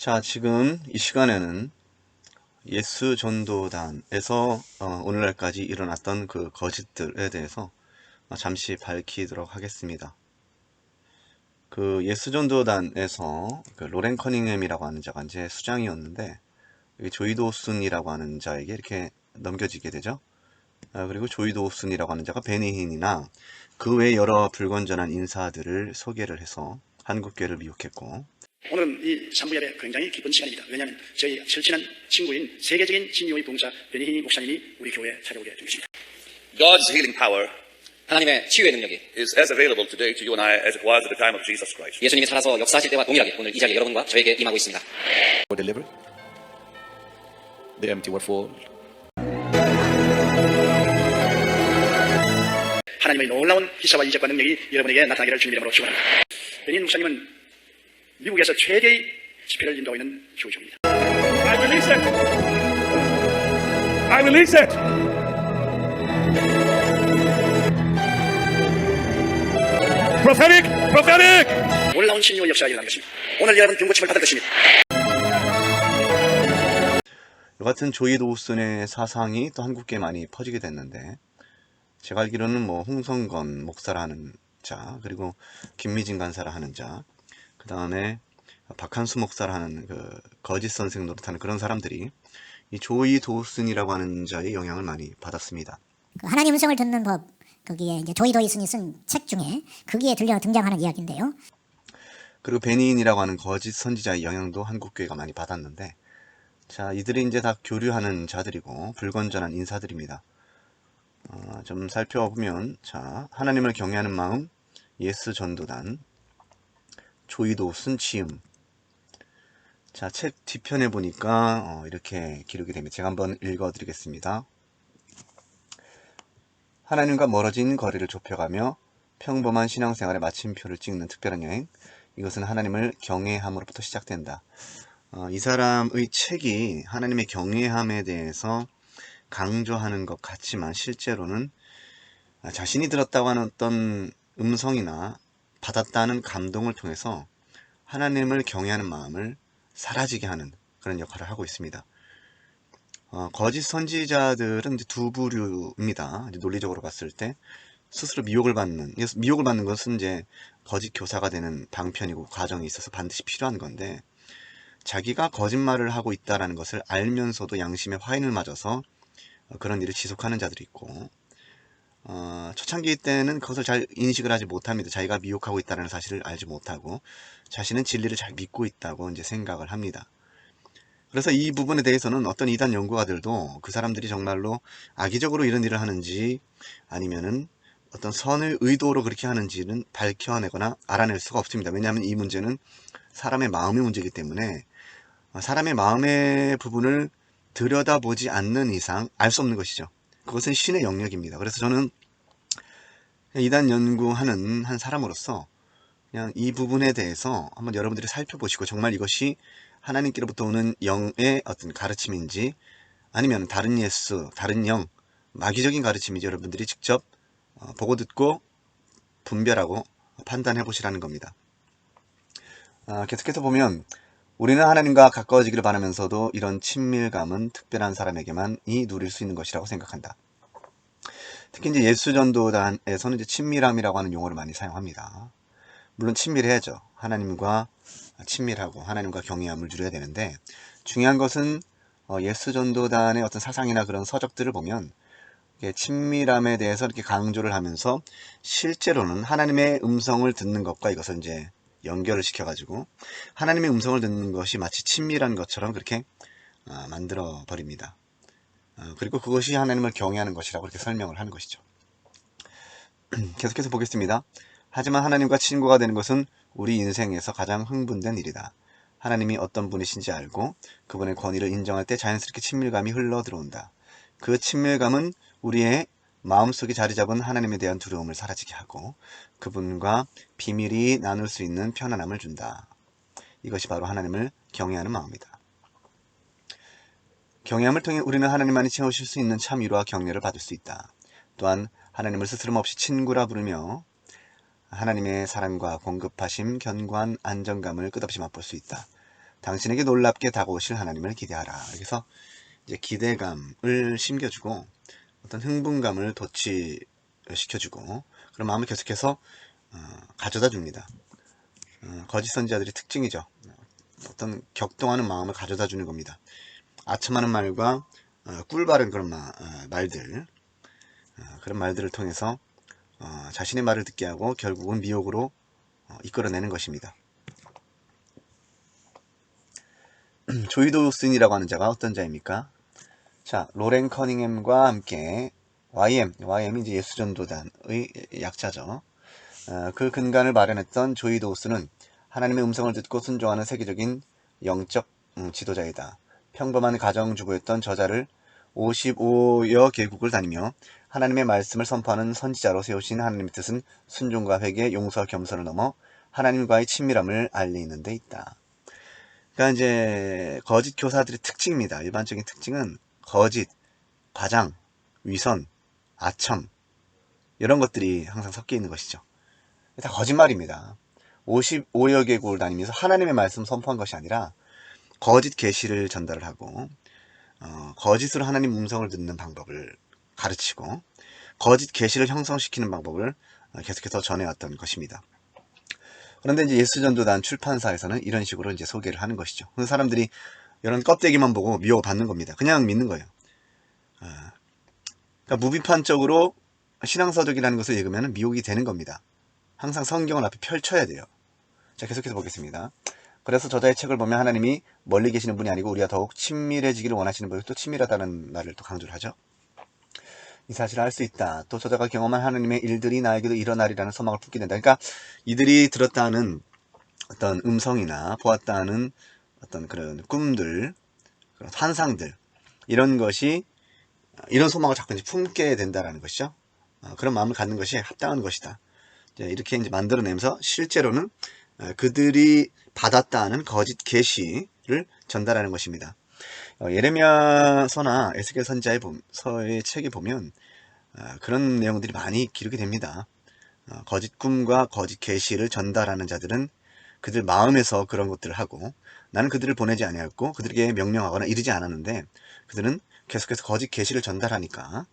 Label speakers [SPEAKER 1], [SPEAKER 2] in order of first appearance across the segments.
[SPEAKER 1] 자, 지금 이 시간에는 예수 전도단에서 오늘날까지 일어났던 그 거짓들에 대해서 잠시 밝히도록 하겠습니다. 그 예수 전도단에서 그 로렌 커닝햄이라고 하는 자가 이제 수장이었는데, 조이 도슨이라고 하는 자에게 이렇게 넘겨지게 되죠. 그리고 조이 도슨이라고 하는 자가 베니힌이나 그 외 여러 불건전한 인사들을 소개를 해서 한국교회를 미혹했고,
[SPEAKER 2] 오늘은 이 3부 예배 굉장히 기쁜 시간입니다. 왜냐하면 저희 절친한 친구인 세계적인 진료의 봉사 베니히 목사님이 우리 교회에 찾아오게 된 것입니다.
[SPEAKER 3] God's healing power
[SPEAKER 4] 하나님의 치유의 능력이
[SPEAKER 3] is as available today to you and I as it was at the time of Jesus Christ.
[SPEAKER 4] 예수님이 살아서 역사하실 때와 동일하게 오늘 이 자리에 여러분과 저에게 임하고 있습니다.
[SPEAKER 5] were delivered, the empty were full.
[SPEAKER 2] 하나님의 놀라운 기사와 이적과 능력이 여러분에게 나타나기를 주님 이름으로 축원합니다. 베니히 목사님은 미국에서 최대의 집회를 인도하고 있는 교우입니다.
[SPEAKER 6] I release it. I release it. Prophetic, prophetic.
[SPEAKER 2] 놀라운 신유의 역사가 일어난 것입니다. 오늘 여러분 경고침을 받을 것입니다.
[SPEAKER 1] 이 같은 조이 도슨의 사상이 또 한국계에 많이 퍼지게 됐는데, 제가 알기로는 뭐 홍성건 목사라는 자, 그리고 김미진 간사라 하는 자, 그 다음에 박한수 목사라는 그 거짓 선생 노릇하는 그런 사람들이 이 조이 도슨이라고 하는 자의 영향을 많이 받았습니다.
[SPEAKER 7] 그 하나님 음성을 듣는 법, 거기에 이제 조이 도이슨이 쓴 책 중에 거기에 등장하는 이야기인데요.
[SPEAKER 1] 그리고 베니인이라고 하는 거짓 선지자의 영향도 한국교회가 많이 받았는데, 자, 이들이 이제 다 교류하는 자들이고 불건전한 인사들입니다. 좀 살펴보면, 자, 하나님을 경외하는 마음, 예수 전도단, 조이 도슨 치음. 자, 책 뒤편에 보니까 이렇게 기록이 됩니다. 제가 한번 읽어드리겠습니다. 하나님과 멀어진 거리를 좁혀가며 평범한 신앙생활의 마침표를 찍는 특별한 여행. 이것은 하나님을 경외함으로부터 시작된다. 이 사람의 책이 하나님의 경외함에 대해서 강조하는 것 같지만 실제로는 자신이 들었다고 하는 어떤 음성이나 받았다는 감동을 통해서 하나님을 경외하는 마음을 사라지게 하는 그런 역할을 하고 있습니다. 거짓 선지자들은 이제 두 부류입니다. 이제 논리적으로 봤을 때 스스로 미혹을 받는 것은 이제 거짓 교사가 되는 방편이고 과정이 있어서 반드시 필요한 건데, 자기가 거짓말을 하고 있다는 것을 알면서도 양심의 화인을 맞아서 그런 일을 지속하는 자들이 있고, 초창기 때는 그것을 잘 인식을 하지 못합니다. 자기가 미혹하고 있다는 사실을 알지 못하고 자신은 진리를 잘 믿고 있다고 이제 생각을 합니다. 그래서 이 부분에 대해서는 어떤 이단 연구가들도 그 사람들이 정말로 악의적으로 이런 일을 하는지 아니면은 어떤 선의 의도로 그렇게 하는지는 밝혀내거나 알아낼 수가 없습니다. 왜냐하면 이 문제는 사람의 마음의 문제이기 때문에 사람의 마음의 부분을 들여다보지 않는 이상 알 수 없는 것이죠. 그것은 신의 영역입니다. 그래서 저는 이단 연구하는 한 사람으로서 그냥 이 부분에 대해서 한번 여러분들이 살펴보시고, 정말 이것이 하나님께로부터 오는 영의 어떤 가르침인지 아니면 다른 예수, 다른 영, 마귀적인 가르침인지 여러분들이 직접 보고 듣고 분별하고 판단해 보시라는 겁니다. 계속해서 보면, 우리는 하나님과 가까워지기를 바라면서도 이런 친밀감은 특별한 사람에게만 누릴 수 있는 것이라고 생각한다. 특히 이제 예수 전도단에서는 이제 친밀함이라고 하는 용어를 많이 사용합니다. 물론 친밀해야죠. 하나님과 친밀하고 하나님과 경외함을 누려야 되는데, 중요한 것은 예수 전도단의 어떤 사상이나 그런 서적들을 보면 친밀함에 대해서 이렇게 강조를 하면서 실제로는 하나님의 음성을 듣는 것과 이것을 이제 연결을 시켜가지고 하나님의 음성을 듣는 것이 마치 친밀한 것처럼 그렇게 만들어 버립니다. 그리고 그것이 하나님을 경외하는 것이라고 그렇게 설명을 하는 것이죠. 계속해서 보겠습니다. 하지만 하나님과 친구가 되는 것은 우리 인생에서 가장 흥분된 일이다. 하나님이 어떤 분이신지 알고 그분의 권위를 인정할 때 자연스럽게 친밀감이 흘러 들어온다. 그 친밀감은 우리의 마음속에 자리 잡은 하나님에 대한 두려움을 사라지게 하고 그분과 비밀이 나눌 수 있는 편안함을 준다. 이것이 바로 하나님을 경외하는 마음이다. 경외함을 통해 우리는 하나님만이 채우실 수 있는 참 위로와 격려를 받을 수 있다. 또한 하나님을 스스럼없이 친구라 부르며 하나님의 사랑과 공급하심, 견고한 안정감을 끝없이 맛볼 수 있다. 당신에게 놀랍게 다가오실 하나님을 기대하라. 여기서 이제 기대감을 심겨주고 어떤 흥분감을 도취시켜주고 그런 마음을 계속해서 가져다 줍니다. 거짓 선지자들의 특징이죠. 어떤 격동하는 마음을 가져다 주는 겁니다. 아첨하는 말과 꿀바른 그런 말들, 그런 말들을 통해서 자신의 말을 듣게 하고 결국은 미혹으로 이끌어내는 것입니다. 조이 도슨이라고 하는 자가 어떤 자입니까? 자, 로렌 커닝햄과 함께 YM이 이제 예수전도단의 약자죠. 그 근간을 마련했던 조이 도슨은 하나님의 음성을 듣고 순종하는 세계적인 영적 지도자이다. 평범한 가정주부였던 저자를 55여 개국을 다니며 하나님의 말씀을 선포하는 선지자로 세우신 하나님의 뜻은 순종과 회개, 용서와 겸손을 넘어 하나님과의 친밀함을 알리는 데 있다. 그러니까 이제 거짓 교사들의 특징입니다. 일반적인 특징은 거짓, 과장, 위선, 아첨 이런 것들이 항상 섞여 있는 것이죠. 다 거짓말입니다. 55여 개국을 다니면서 하나님의 말씀 선포한 것이 아니라 거짓 계시를 전달을 하고 거짓으로 하나님 음성을 듣는 방법을 가르치고 거짓 계시를 형성시키는 방법을 계속해서 전해왔던 것입니다. 그런데 이제 예수전도단 출판사에서는 이런 식으로 이제 소개를 하는 것이죠. 그래서 사람들이 이런 껍데기만 보고 미혹을 받는 겁니다. 그냥 믿는 거예요. 그러니까 무비판적으로 신앙서적이라는 것을 읽으면 미혹이 되는 겁니다. 항상 성경을 앞에 펼쳐야 돼요. 자, 계속해서 보겠습니다. 그래서 저자의 책을 보면 하나님이 멀리 계시는 분이 아니고 우리가 더욱 친밀해지기를 원하시는 분이 또 친밀하다는 말을 또 강조를 하죠. 이 사실을 알 수 있다. 또 저자가 경험한 하나님의 일들이 나에게도 일어나리라는 소망을 품게 된다. 그러니까 이들이 들었다는 어떤 음성이나 보았다는 어떤 그런 꿈들, 그런 환상들 이런 것이 이런 소망을 자꾸 이제 품게 된다라는 것이죠. 그런 마음을 갖는 것이 합당한 것이다. 이렇게 이제 만들어내면서 실제로는 그들이 받았다는 거짓 계시를 전달하는 것입니다. 예레미야서나 에스겔 선지자의 책에 보면 그런 내용들이 많이 기록이 됩니다. 거짓 꿈과 거짓 계시를 전달하는 자들은 그들 마음에서 그런 것들을 하고 나는 그들을 보내지 아니하였고 그들에게 명령하거나 이르지 않았는데 그들은 계속해서 거짓 계시를 전달하니까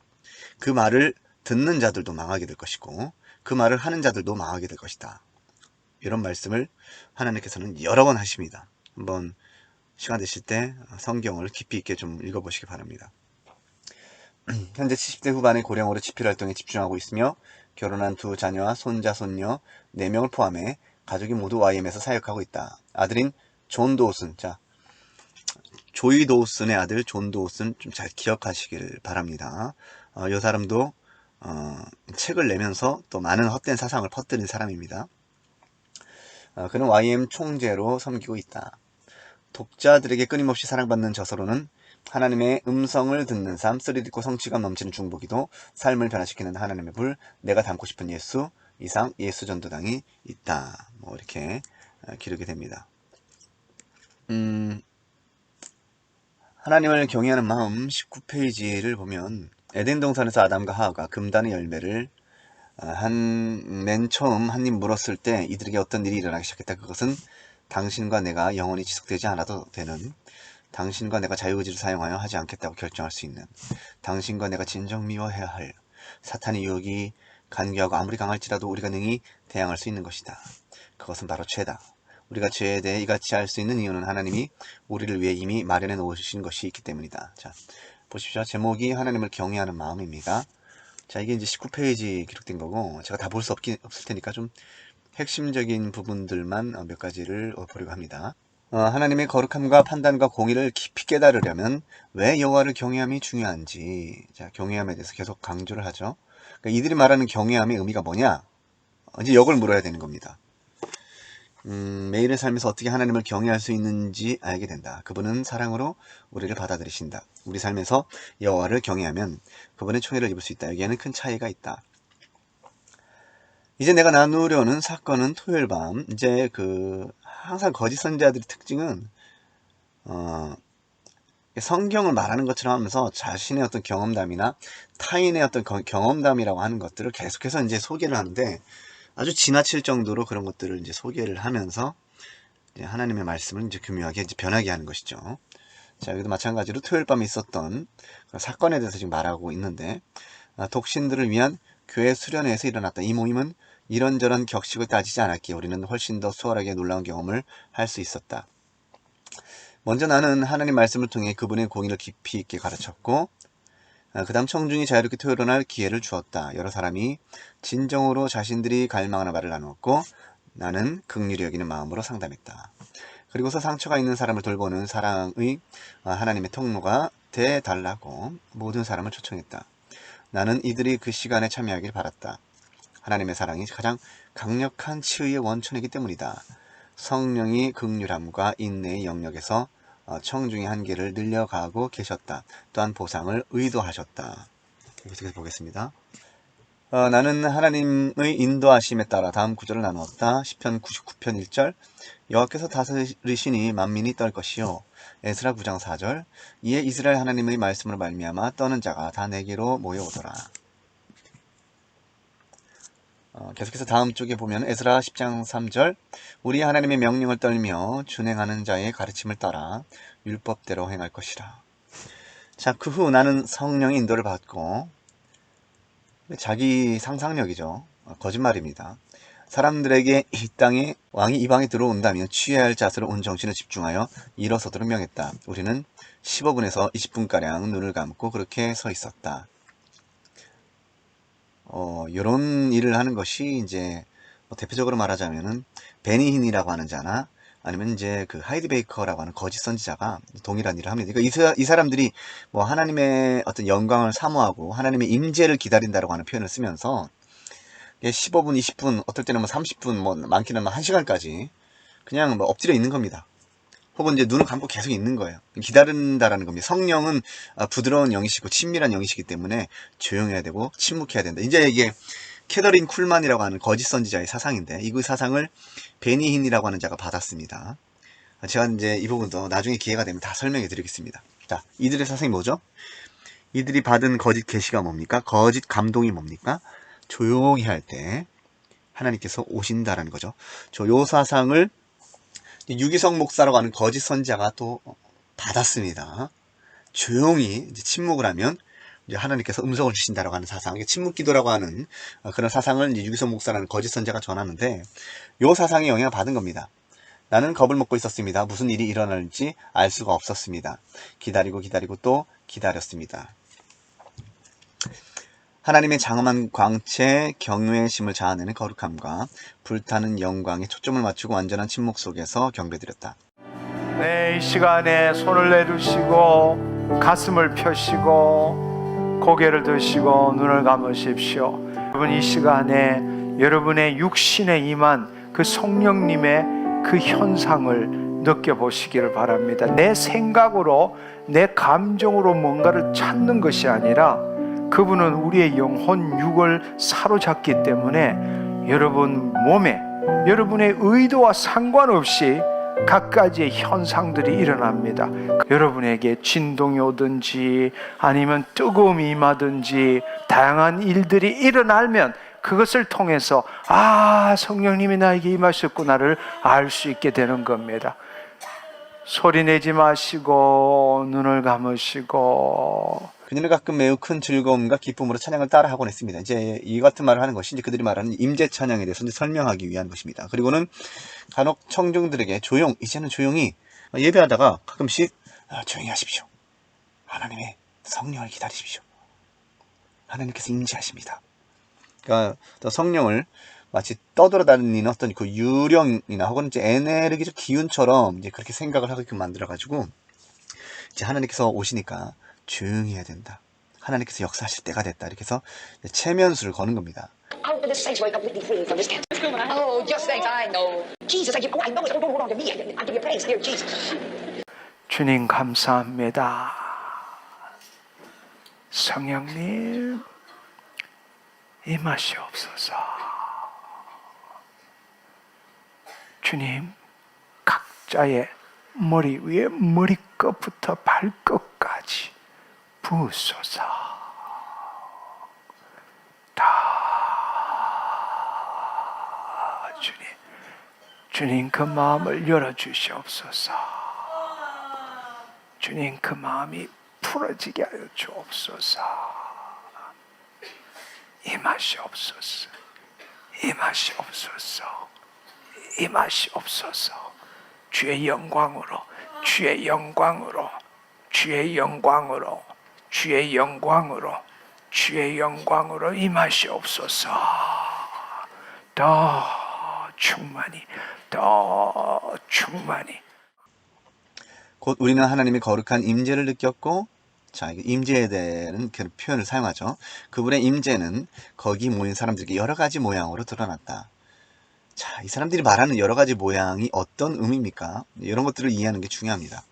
[SPEAKER 1] 그 말을 듣는 자들도 망하게 될 것이고 그 말을 하는 자들도 망하게 될 것이다. 이런 말씀을 하나님께서는 여러 번 하십니다. 한번 시간 되실 때 성경을 깊이 있게 좀 읽어보시기 바랍니다. 현재 70대 후반의 고령으로 집필 활동에 집중하고 있으며 결혼한 두 자녀와 손자, 손녀 4명을 포함해 가족이 모두 YM에서 사역하고 있다. 아들인 존 도우슨, 자, 조이 도우슨의 아들 존 도우슨 좀 잘 기억하시길 바랍니다. 이 사람도 책을 내면서 또 많은 헛된 사상을 퍼뜨린 사람입니다. 그는 YM 총재로 섬기고 있다. 독자들에게 끊임없이 사랑받는 저서로는 하나님의 음성을 듣는 삶, 스릴 있고 성취감 넘치는 중보기도, 삶을 변화시키는 하나님의 불, 내가 닮고 싶은 예수, 이상 예수전도당이 있다. 뭐 이렇게 기록이 됩니다. 하나님을 경외하는 마음 19페이지를 보면 에덴 동산에서 아담과 하와가 금단의 열매를 맨 처음 한 입 물었을 때 이들에게 어떤 일이 일어나기 시작했다. 그것은 당신과 내가 영원히 지속되지 않아도 되는, 당신과 내가 자유의지를 사용하여 하지 않겠다고 결정할 수 있는, 당신과 내가 진정 미워해야 할 사탄의 유혹이 간교하고 아무리 강할지라도 우리가 능히 대항할 수 있는 것이다. 그것은 바로 죄다. 우리가 죄에 대해 이같이 할 수 있는 이유는 하나님이 우리를 위해 이미 마련해 놓으신 것이 있기 때문이다. 자, 보십시오. 제목이 하나님을 경외하는 마음입니다. 자, 이게 이제 19페이지 기록된 거고 제가 다 볼 수 없을 테니까 좀 핵심적인 부분들만 몇 가지를 보려고 합니다. 하나님의 거룩함과 판단과 공의를 깊이 깨달으려면 왜 여호와를 경외함이 중요한지, 자, 경외함에 대해서 계속 강조를 하죠. 그러니까 이들이 말하는 경외함의 의미가 뭐냐? 이제 이걸 물어야 되는 겁니다. 매일의 삶에서 어떻게 하나님을 경외할 수 있는지 알게 된다. 그분은 사랑으로 우리를 받아들이신다. 우리 삶에서 여호와를 경외하면 그분의 총애를 입을 수 있다. 여기에는 큰 차이가 있다. 이제 내가 나누려는 사건은 토요일 밤, 이제 항상 거짓 선지자들의 특징은 성경을 말하는 것처럼 하면서 자신의 어떤 경험담이나 타인의 어떤 경험담이라고 하는 것들을 계속해서 이제 소개를 하는데 아주 지나칠 정도로 그런 것들을 이제 소개를 하면서 이제 하나님의 말씀을 이제 교묘하게 이제 변하게 하는 것이죠. 자, 여기도 마찬가지로 토요일 밤에 있었던 그런 사건에 대해서 지금 말하고 있는데, 독신들을 위한 교회 수련회에서 일어났다. 이 모임은 이런저런 격식을 따지지 않았기에 우리는 훨씬 더 수월하게 놀라운 경험을 할 수 있었다. 먼저 나는 하나님 말씀을 통해 그분의 공의를 깊이 있게 가르쳤고, 그 다음 청중이 자유롭게 토론할 기회를 주었다. 여러 사람이 진정으로 자신들이 갈망하는 바를 나누었고, 나는 긍휼히 여기는 마음으로 상담했다. 그리고서 상처가 있는 사람을 돌보는 사랑의 하나님의 통로가 되달라고 모든 사람을 초청했다. 나는 이들이 그 시간에 참여하길 바랐다. 하나님의 사랑이 가장 강력한 치유의 원천이기 때문이다. 성령이 긍휼함과 인내의 영역에서 청중의 한계를 늘려가고 계셨다. 또한 보상을 의도하셨다. 계속해서 보겠습니다. 나는 하나님의 인도하심에 따라 다음 구절을 나누었다. 시편 99편 1절 여호와께서 다스리시니 만민이 떨 것이요. 에스라 9장 4절 이에 이스라엘 하나님의 말씀으로 말미암아 떠는 자가 다 내게로 모여오더라. 계속해서 다음 쪽에 보면 에스라 10장 3절 우리 하나님의 명령을 떨며 준행하는 자의 가르침을 따라 율법대로 행할 것이라. 자, 그 후 나는 성령의 인도를 받고 자기 상상력이죠. 거짓말입니다. 사람들에게 이 땅에 왕이 이 방에 들어온다면 취해야 할 자세로 온 정신을 집중하여 일어서도록 명했다. 우리는 15분에서 20분가량 눈을 감고 그렇게 서 있었다. 이런 일을 하는 것이 이제 대표적으로 말하자면은 베니힌이라고 하는 자나 아니면 이제 그 하이드 베이커라고 하는 거짓 선지자가 동일한 일을 합니다. 그러니까 이 사람들이 뭐 하나님의 어떤 영광을 사모하고 하나님의 임재를 기다린다라고 하는 표현을 쓰면서 15분, 20분, 어떨 때는 뭐 30분, 뭐 많게는 뭐 1시간까지 그냥 뭐 엎드려 있는 겁니다. 혹은 이제 눈을 감고 계속 있는 거예요. 기다린다라는 겁니다. 성령은 부드러운 영이시고 친밀한 영이시기 때문에 조용해야 되고 침묵해야 된다. 이제 이게 캐더린 쿨만이라고 하는 거짓 선지자의 사상인데 이 사상을 베니힌이라고 하는 자가 받았습니다. 제가 이제 이 부분도 나중에 기회가 되면 다 설명해 드리겠습니다. 자, 이들의 사상이 뭐죠? 이들이 받은 거짓 계시가 뭡니까? 거짓 감동이 뭡니까? 조용히 할 때 하나님께서 오신다라는 거죠. 요 사상을 유기성 목사라고 하는 거짓 선지자가 또 받았습니다. 조용히 이제 침묵을 하면 이제 하나님께서 음성을 주신다라고 하는 사상, 침묵 기도라고 하는 그런 사상을 이제 유기성 목사라는 거짓 선지자가 전하는데 요 사상에 영향을 받은 겁니다. 나는 겁을 먹고 있었습니다. 무슨 일이 일어날지 알 수가 없었습니다. 기다리고 또 기다렸습니다. 하나님의 장엄한 광채, 경외의 심을 자아내는 거룩함과 불타는 영광에 초점을 맞추고 완전한 침묵 속에서 경배드렸다.
[SPEAKER 8] 네, 이 시간에 손을 내두시고 가슴을 펴시고 고개를 드시고 눈을 감으십시오. 여러분 이 시간에 여러분의 육신에 임한 그 성령님의 그 현상을 느껴보시기를 바랍니다. 내 생각으로 내 감정으로 뭔가를 찾는 것이 아니라 그분은 우리의 영혼 육을 사로잡기 때문에 여러분 몸에 여러분의 의도와 상관없이 각가지의 현상들이 일어납니다. 여러분에게 진동이 오든지 아니면 뜨거움이 임하든지 다양한 일들이 일어나면 그것을 통해서 성령님이 나에게 임하셨구나를 알 수 있게 되는 겁니다. 소리 내지 마시고 눈을 감으시고
[SPEAKER 1] 그녀는 가끔 매우 큰 즐거움과 기쁨으로 찬양을 따라하곤 했습니다. 이제 이 같은 말을 하는 것이 이제 그들이 말하는 임재 찬양에 대해서 이제 설명하기 위한 것입니다. 그리고는 간혹 청중들에게 이제는 조용히 예배하다가 가끔씩 조용히 하십시오. 하나님의 성령을 기다리십시오. 하나님께서 임재하십니다. 그러니까 성령을 마치 떠돌아다니는 어떤 그 유령이나 혹은 이제 에네르기적 기운처럼 이제 그렇게 생각을 하게끔 만들어가지고 이제 하나님께서 오시니까 조용히 해야 된다. 하나님께서 역사하실 때가 됐다. 이렇게 해서 체면수를 거는 겁니다.
[SPEAKER 9] How did the saints wake up completely free from this cancer? Oh, just thanks, I know. Jesus, I know it. Don't hold on to me. I give you praise, dear Jesus.
[SPEAKER 8] 주님 감사합니다. 성령님 임하시옵소서. 주님 각자의 머리 위에 머리끝부터 발끝까지 부으소서. 다 주님 주님 그 마음을 열어주시옵소서. 주님 그 마음이 풀어지게 하여 주옵소서. 임하시옵소서. 임하시옵소서. 임하시옵소서. 주의 영광으로, 주의 영광으로, 주의 영광으로, 주의 영광으로, 주의 영광으로 임하시옵소서. 더 충만히, 더 충만히.
[SPEAKER 1] 곧 우리는 하나님의 거룩한 임재를 느꼈고, 자, 이게 임재에 대한 그 표현을 사용하죠. 그분의 임재는 거기 모인 사람들에게 여러 가지 모양으로 드러났다. 자, 이 사람들이 말하는 여러 가지 모양이 어떤 의미입니까? 이런 것들을 이해하는 게 중요합니다.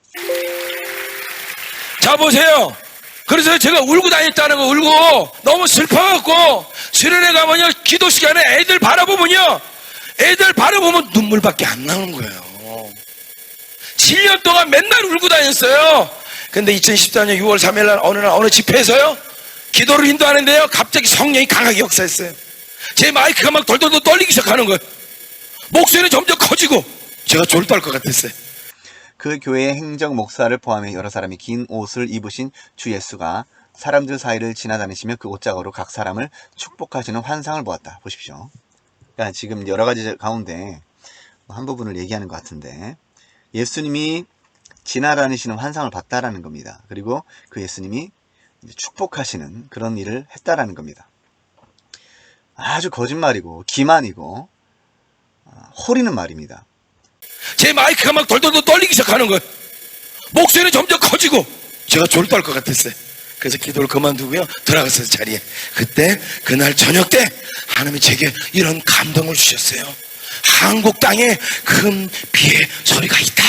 [SPEAKER 10] 자, 보세요. 그래서 제가 울고 다녔다는 거, 울고 너무 슬퍼갖고 수련회 가면요, 기도 시간에 애들 바라보면요, 애들 바라보면 눈물밖에 안 나오는 거예요. 7년 동안 맨날 울고 다녔어요. 근데 2014년 6월 3일 날 어느 집회에서요, 기도를 인도하는데요, 갑자기 성령이 강하게 역사했어요. 제 마이크가 막 돌돌돌 떨리기 시작하는 거예요. 목소리는 점점 커지고 제가 졸도할 것 같았어요.
[SPEAKER 1] 그 교회의 행정 목사를 포함해 여러 사람이 긴 옷을 입으신 주 예수가 사람들 사이를 지나다니시며 그 옷자락으로 각 사람을 축복하시는 환상을 보았다. 보십시오. 그러니까 지금 여러 가지 가운데 한 부분을 얘기하는 것 같은데, 예수님이 지나다니시는 환상을 봤다라는 겁니다. 그리고 그 예수님이 축복하시는 그런 일을 했다라는 겁니다. 아주 거짓말이고 기만이고 호리는 말입니다.
[SPEAKER 10] 제 마이크가 막 돌돌돌 떨리기 시작하는 거예요. 목소리는 점점 커지고 제가 졸도할 것 같았어요. 그래서 기도를 그만두고요, 돌아갔어요, 자리에. 그때 그날 저녁 때 하나님이 제게 이런 감동을 주셨어요. 한국 땅에 큰 비의 소리가 있다.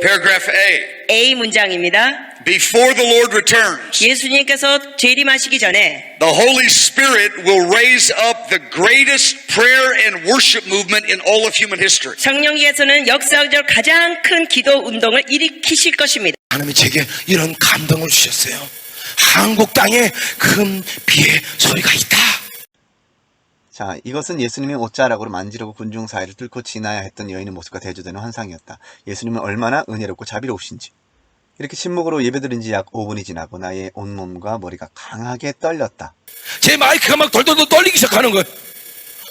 [SPEAKER 11] Paragraph A.
[SPEAKER 9] A 문장입니다.
[SPEAKER 11] Before the Lord returns,
[SPEAKER 9] 예수님께서 재림하시기 전에
[SPEAKER 11] the Holy Spirit will raise up the greatest prayer and worship movement in all of human history.
[SPEAKER 9] 성령께서는 역사적 가장 큰 기도 운동을 일으키실 것입니다.
[SPEAKER 10] 하나님이 제게 이런 감동을 주셨어요. 한국 땅에 큰 비의 소리가 있다.
[SPEAKER 1] 자, 이것은 예수님의 옷자락으로 만지르고 군중 사이를 뚫고 지나야 했던 여인의 모습과 대조되는 환상이었다. 예수님은 얼마나 은혜롭고 자비로우신지. 이렇게 침묵으로 예배드린 지 약 5분이 지나고 나의 온몸과 머리가 강하게 떨렸다.
[SPEAKER 10] 제 마이크가 막 돌돌돌 떨리기 시작하는 거예요.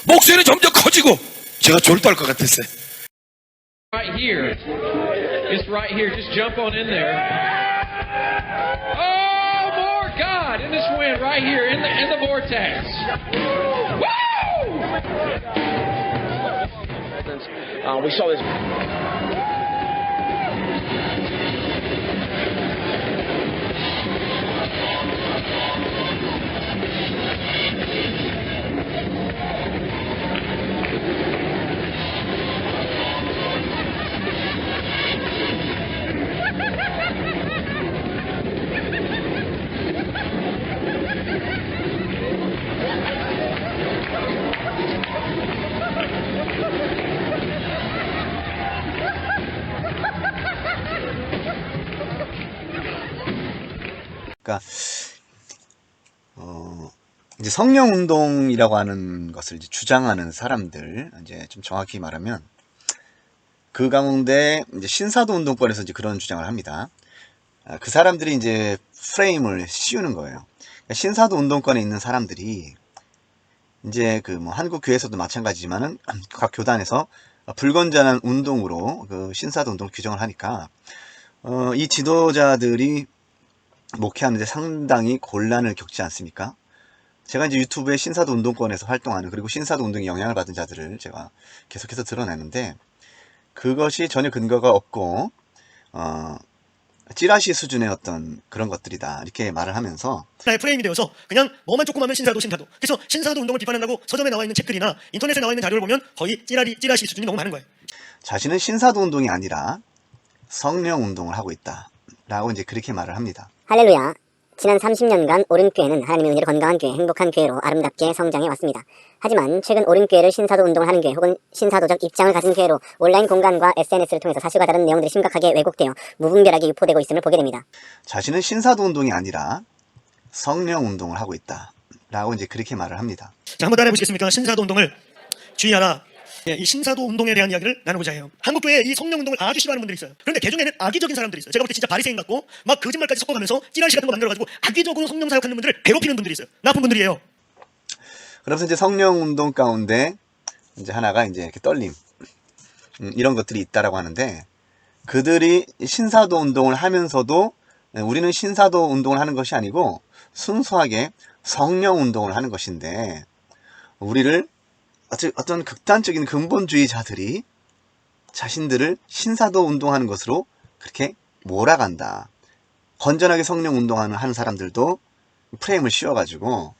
[SPEAKER 10] 목소리는 점점 커지고 제가 졸도할 것 같았어요.
[SPEAKER 6] Right here. It's right here. Just jump on in there. Oh, more God in this wind right here in the vortex. Woo!
[SPEAKER 9] We saw this.
[SPEAKER 1] 그러니까 이제 성령 운동이라고 하는 것을 이제 주장하는 사람들, 이제 좀 정확히 말하면 그 가운데 이제 신사도 운동권에서 이제 그런 주장을 합니다. 그 사람들이 이제 프레임을 씌우는 거예요. 그러니까 신사도 운동권에 있는 사람들이 이제 그 뭐 한국 교회에서도 마찬가지지만은 각 교단에서 불건전한 운동으로 그 신사도 운동을 규정을 하니까 이 지도자들이 목회하는데 상당히 곤란을 겪지 않습니까? 제가 이제 유튜브에 신사도 운동권에서 활동하는, 그리고 신사도 운동에 영향을 받은 자들을 제가 계속해서 드러내는데, 그것이 전혀 근거가 없고 찌라시 수준의 어떤 그런 것들이다, 이렇게 말을 하면서
[SPEAKER 2] 나의 프레임이 되어서 그냥 뭐만 조금 하면 신사도. 그래서 신사도 운동을 비판한다고 서점에 나와 있는 책들이나 인터넷에 나와 있는 자료를 보면 거의 찌라시 수준이 너무 많은 거예요.
[SPEAKER 1] 자신은 신사도 운동이 아니라 성령 운동을 하고 있다 라고 이제 그렇게 말을 합니다.
[SPEAKER 7] 할렐루야. 지난 30년간 오륜교회는 하나님의 은혜로 건강한 교회, 행복한 교회로 아름답게 성장해 왔습니다. 하지만 최근 오륜교회를 신사도 운동을 하는 교회 혹은 신사도적 입장을 가진 교회로 온라인 공간과 SNS를 통해서 사실과 다른 내용들이 심각하게 왜곡되어 무분별하게 유포되고 있음을 보게 됩니다.
[SPEAKER 1] 자신은 신사도 운동이 아니라 성령 운동을 하고 있다 라고 이제 그렇게 말을 합니다.
[SPEAKER 2] 자, 한번 따라해 보시겠습니까? 신사도 운동을 주의하라. 예, 이 신사도 운동에 대한 이야기를 나누고자 해요. 한국교회에 이 성령 운동을 아주 싫어하는 분들이 있어요. 그런데 개중에는 악의적인 사람들이 있어요. 제가 볼 때 진짜 바리새인 같고 막 거짓말까지 섞어가면서 찌라시 같은 거 만들어가지고 악의적으로 성령 사역하는 분들을 괴롭히는 분들이 있어요. 나쁜 분들이에요.
[SPEAKER 1] 그러면서 이제 성령 운동 가운데 이제 하나가 이제 이렇게 떨림, 이런 것들이 있다라고 하는데, 그들이 신사도 운동을 하면서도 우리는 신사도 운동을 하는 것이 아니고 순수하게 성령 운동을 하는 것인데, 우리를 어떤 극단적인 근본주의자들이 자신들을 신사도 운동하는 것으로 그렇게 몰아간다. 건전하게 성령 운동하는 사람들도 프레임을 씌워가지고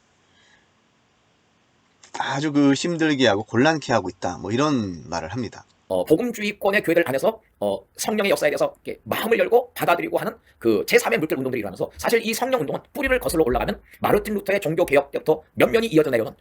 [SPEAKER 1] 아주 힘들게 하고 곤란케 하고 있다. 뭐 이런 말을 합니다.
[SPEAKER 4] 복음주의권의 교회들 안에서 성령의 역사에 대해서 이렇게 마음을 열고 받아들이고 하는 그 제3의 물결 운동들이 일어나면서, 사실 이 성령 운동은 뿌리를 거슬러 올라가면 마르틴 루터의 종교 개혁 때부터 면면이 이어져 내려오는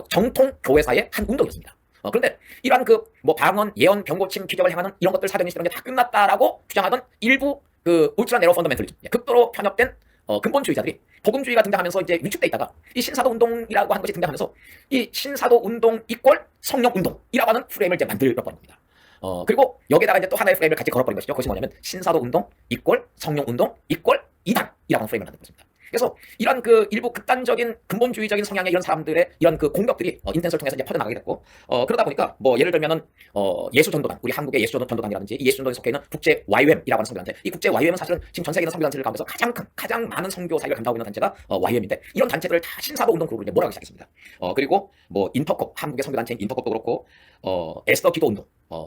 [SPEAKER 4] 정통 교회사의 한 운동이었습니다. 그런데 이러한 뭐 방언, 예언, 병고침, 기적을 행하는 이런 것들, 사도행전 이런 게 다 끝났다라고 주장하던 일부 울트라 네로 펀더멘털리즘, 극도로 편협된 근본주의자들이 복음주의가 등장하면서 이제 위축돼 있다가 이 신사도 운동이라고 하는 것이 등장하면서 이 신사도 운동 이꼴 성령 운동이라고 하는 프레임을 이제 만들어 버린 겁니다. 그리고 여기다가 이제 또 하나의 프레임을 같이 걸어버린 것이죠. 그것이 뭐냐면 신사도 운동 이꼴 성령 운동 이꼴 이단이라고 하는 프레임을 만든 것입니다. 그래서 이런 일부 극단적인 근본주의적인 성향의 이런 사람들의 이런 공격들이 인터넷을 통해서 이제 퍼져나가게 됐고, 그러다 보니까 뭐 예를 들면은 예수전도단, 우리 한국의 예수전도단이라든지 이 예수전도에 속해 있는 국제 YWAM이라고 하는 선교단체, 이 국제 YWAM은 사실은 지금 전 세계 있는 선교단체들 가운데서 가장 많은 선교 사역을 감당하고 있는 단체가 YWAM인데, 이런 단체들을 다 신사도 운동 그룹으로 이제 몰아가기 시작했습니다. 그리고 뭐 인터콥, 한국의 선교단체인 인터콥도 그렇고, 에스더 기도 운동,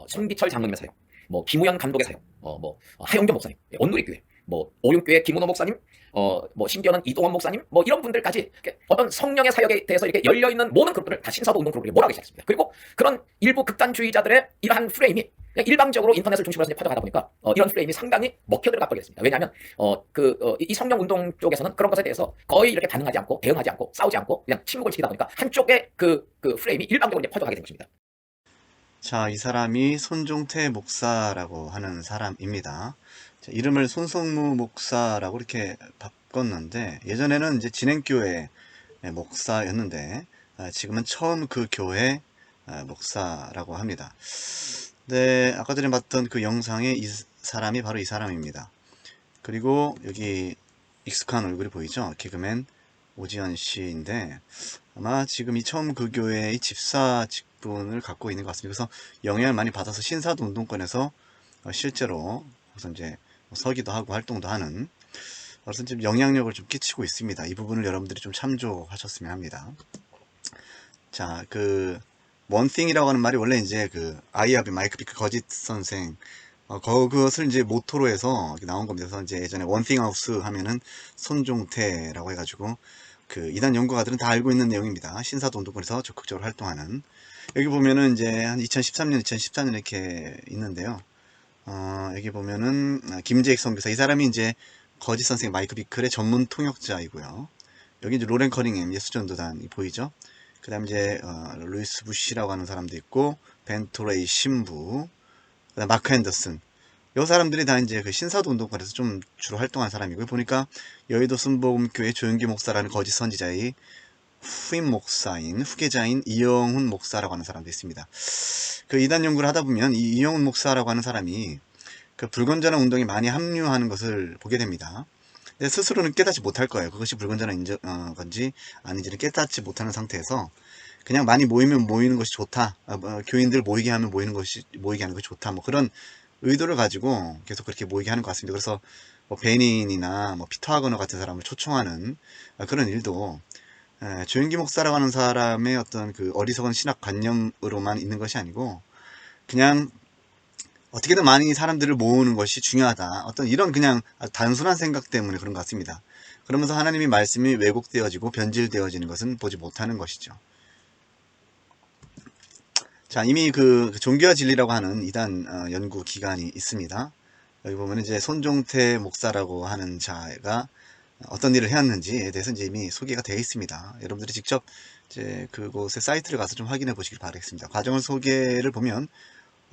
[SPEAKER 4] 손기철 장로님의 사역, 뭐 김우영 감독의 사역, 뭐 하영경 목사님, 온누리교회, 뭐 오륜교회 김은호 목사님, 뭐 심지어는 이동원 목사님, 뭐 이런 분들까지 어떤 성령의 사역에 대해서 이렇게 열려 있는 모든 그룹들을 다 신사도 운동 그룹으로 몰아가기 시작했습니다. 그리고 그런 일부 극단주의자들의 이러한 프레임이 그냥 일방적으로 인터넷을 중심으로 해서 퍼져가다 보니까 이런 프레임이 상당히 먹혀들어가 버리게 됐습니다. 왜냐하면 이 성령 운동 쪽에서는 그런 것에 대해서 거의 이렇게 반응하지 않고 대응하지 않고 싸우지 않고 그냥 침묵을 지키다 보니까 한쪽의 그 프레임이 일방적으로 이제 퍼져가게 된 것입니다.
[SPEAKER 1] 자, 이 사람이 손종태 목사라고 하는 사람입니다. 자, 이름을 손성무 목사라고 이렇게 바꿨는데, 예전에는 이제 진행교회 목사였는데 지금은 처음 그 교회 목사라고 합니다. 네, 아까 전에 봤던 그 영상에 이 사람이 바로 이 사람입니다. 그리고 여기 익숙한 얼굴이 보이죠? 개그맨 오지연 씨인데, 아마 지금 이 처음 그 교회의 집사 직분을 갖고 있는 것 같습니다. 그래서 영향을 많이 받아서 신사도 운동권에서 실제로 우선 이제 서기도 하고 활동도 하는, 그래서 지금 영향력을 좀 끼치고 있습니다. 이 부분을 여러분들이 좀 참조하셨으면 합니다. 자, 원띵이라고 하는 말이 원래 이제 아이아비 마이크 비크 거짓 선생, 그것을 이제 모토로 해서 나온 겁니다. 그래서 이제 예전에 원띵 하우스 하면은 손종태라고 해가지고 이단 연구가들은 다 알고 있는 내용입니다. 신사도 운동권에서 적극적으로 활동하는. 여기 보면은 이제 한 2013년, 2014년 이렇게 있는데요. 여기 보면은 김재익 선교사, 이 사람이 이제 거짓 선생 마이크 비클의 전문 통역자이고요. 여기 이제 로렌 커닝햄 예수전도단이 보이죠. 그 다음 이제 루이스 부시라고 하는 사람도 있고, 벤토레이 신부, 그다음 마크 핸더슨, 이 사람들이 다 이제 신사도 운동권에서 좀 주로 활동한 사람이고요. 보니까 여의도 순복음교회 조영기 목사라는 거짓 선지자의 후계자인 이영훈 목사라고 하는 사람도 있습니다. 이단 연구를 하다 보면 이 이영훈 목사라고 하는 사람이 불건전한 운동에 많이 합류하는 것을 보게 됩니다. 근데 스스로는 깨닫지 못할 거예요. 그것이 불건전한 건지 아닌지를 깨닫지 못하는 상태에서 그냥 많이 모이면 모이는 것이 좋다. 교인들 모이게 하면 모이게 하는 것이 좋다. 뭐 그런 의도를 가지고 계속 그렇게 모이게 하는 것 같습니다. 그래서 베닌이나 피터 하거너 같은 사람을 초청하는 그런 일도 조영기 목사라고 하는 사람의 어떤 어리석은 신학 관념으로만 있는 것이 아니고, 그냥 어떻게든 많이 사람들을 모으는 것이 중요하다. 어떤 이런 그냥 단순한 생각 때문에 그런 것 같습니다. 그러면서 하나님의 말씀이 왜곡되어지고 변질되어지는 것은 보지 못하는 것이죠. 자, 이미 종교와 진리라고 하는 이단 연구 기관이 있습니다. 여기 보면 이제 손종태 목사라고 하는 자가 어떤 일을 해왔는지에 대해서 이제 이미 소개가 되어 있습니다. 여러분들이 직접 이제 그곳의 사이트를 가서 좀 확인해 보시길 바라겠습니다. 과정을 소개를 보면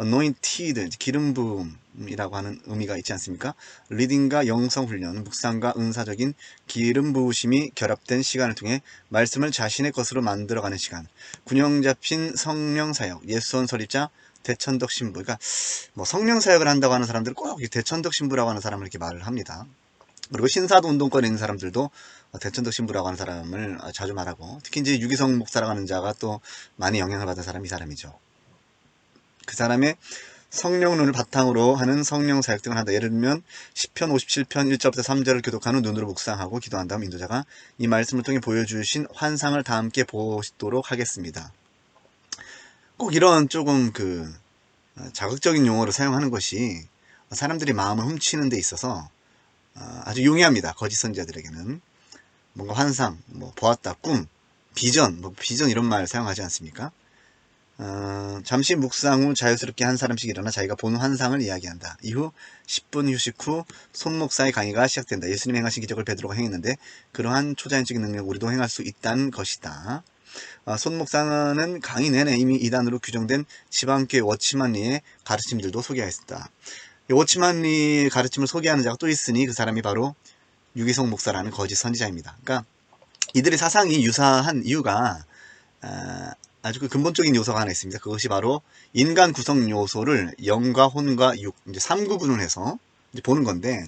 [SPEAKER 1] anointed, 기름 부음이라고 하는 의미가 있지 않습니까? 리딩과 영성 훈련, 묵상과 은사적인 기름 부으심이 결합된 시간을 통해 말씀을 자신의 것으로 만들어가는 시간. 균형 잡힌 성령 사역, 예수원 설립자, 대천덕 신부. 그러니까 뭐 성령 사역을 한다고 하는 사람들은 꼭 대천덕 신부라고 하는 사람을 이렇게 말을 합니다. 그리고 신사도 운동권에 있는 사람들도 대천덕 신부라고 하는 사람을 자주 말하고, 특히 이제 유기성 목사라고 하는 자가 또 많이 영향을 받은 사람이 이 사람이죠. 그 사람의 성령론을 바탕으로 하는 성령 사역 등을 한다. 예를 들면 시편 57편 1절부터 3절을 교독한 후 눈으로 묵상하고 기도한 다음 인도자가 이 말씀을 통해 보여주신 환상을 다 함께 보도록 하겠습니다. 꼭 이런 조금 자극적인 용어를 사용하는 것이 사람들이 마음을 훔치는 데 있어서 아주 용이합니다. 거짓 선지자들에게는 뭔가 환상, 뭐 보았다, 꿈, 비전, 비전 이런 말 사용하지 않습니까? 잠시 묵상 후 자유스럽게 한 사람씩 일어나 자기가 본 환상을 이야기한다. 이후 10분 휴식 후 손목사의 강의가 시작된다. 예수님이 행하신 기적을 베드로가 행했는데 그러한 초자연적인 능력 우리도 행할 수 있다는 것이다. 손목사는 강의 내내 이미 이단으로 규정된 지방교회 워치만리의 가르침들도 소개했다. 워치만리 가르침을 소개하는 자가 또 있으니 그 사람이 바로 유기성 목사라는 거짓 선지자입니다. 그러니까 이들의 사상이 유사한 이유가 아주 근본적인 요소가 하나 있습니다. 그것이 바로 인간 구성 요소를 영과 혼과 육, 이제 3구분을 해서 이제 보는 건데,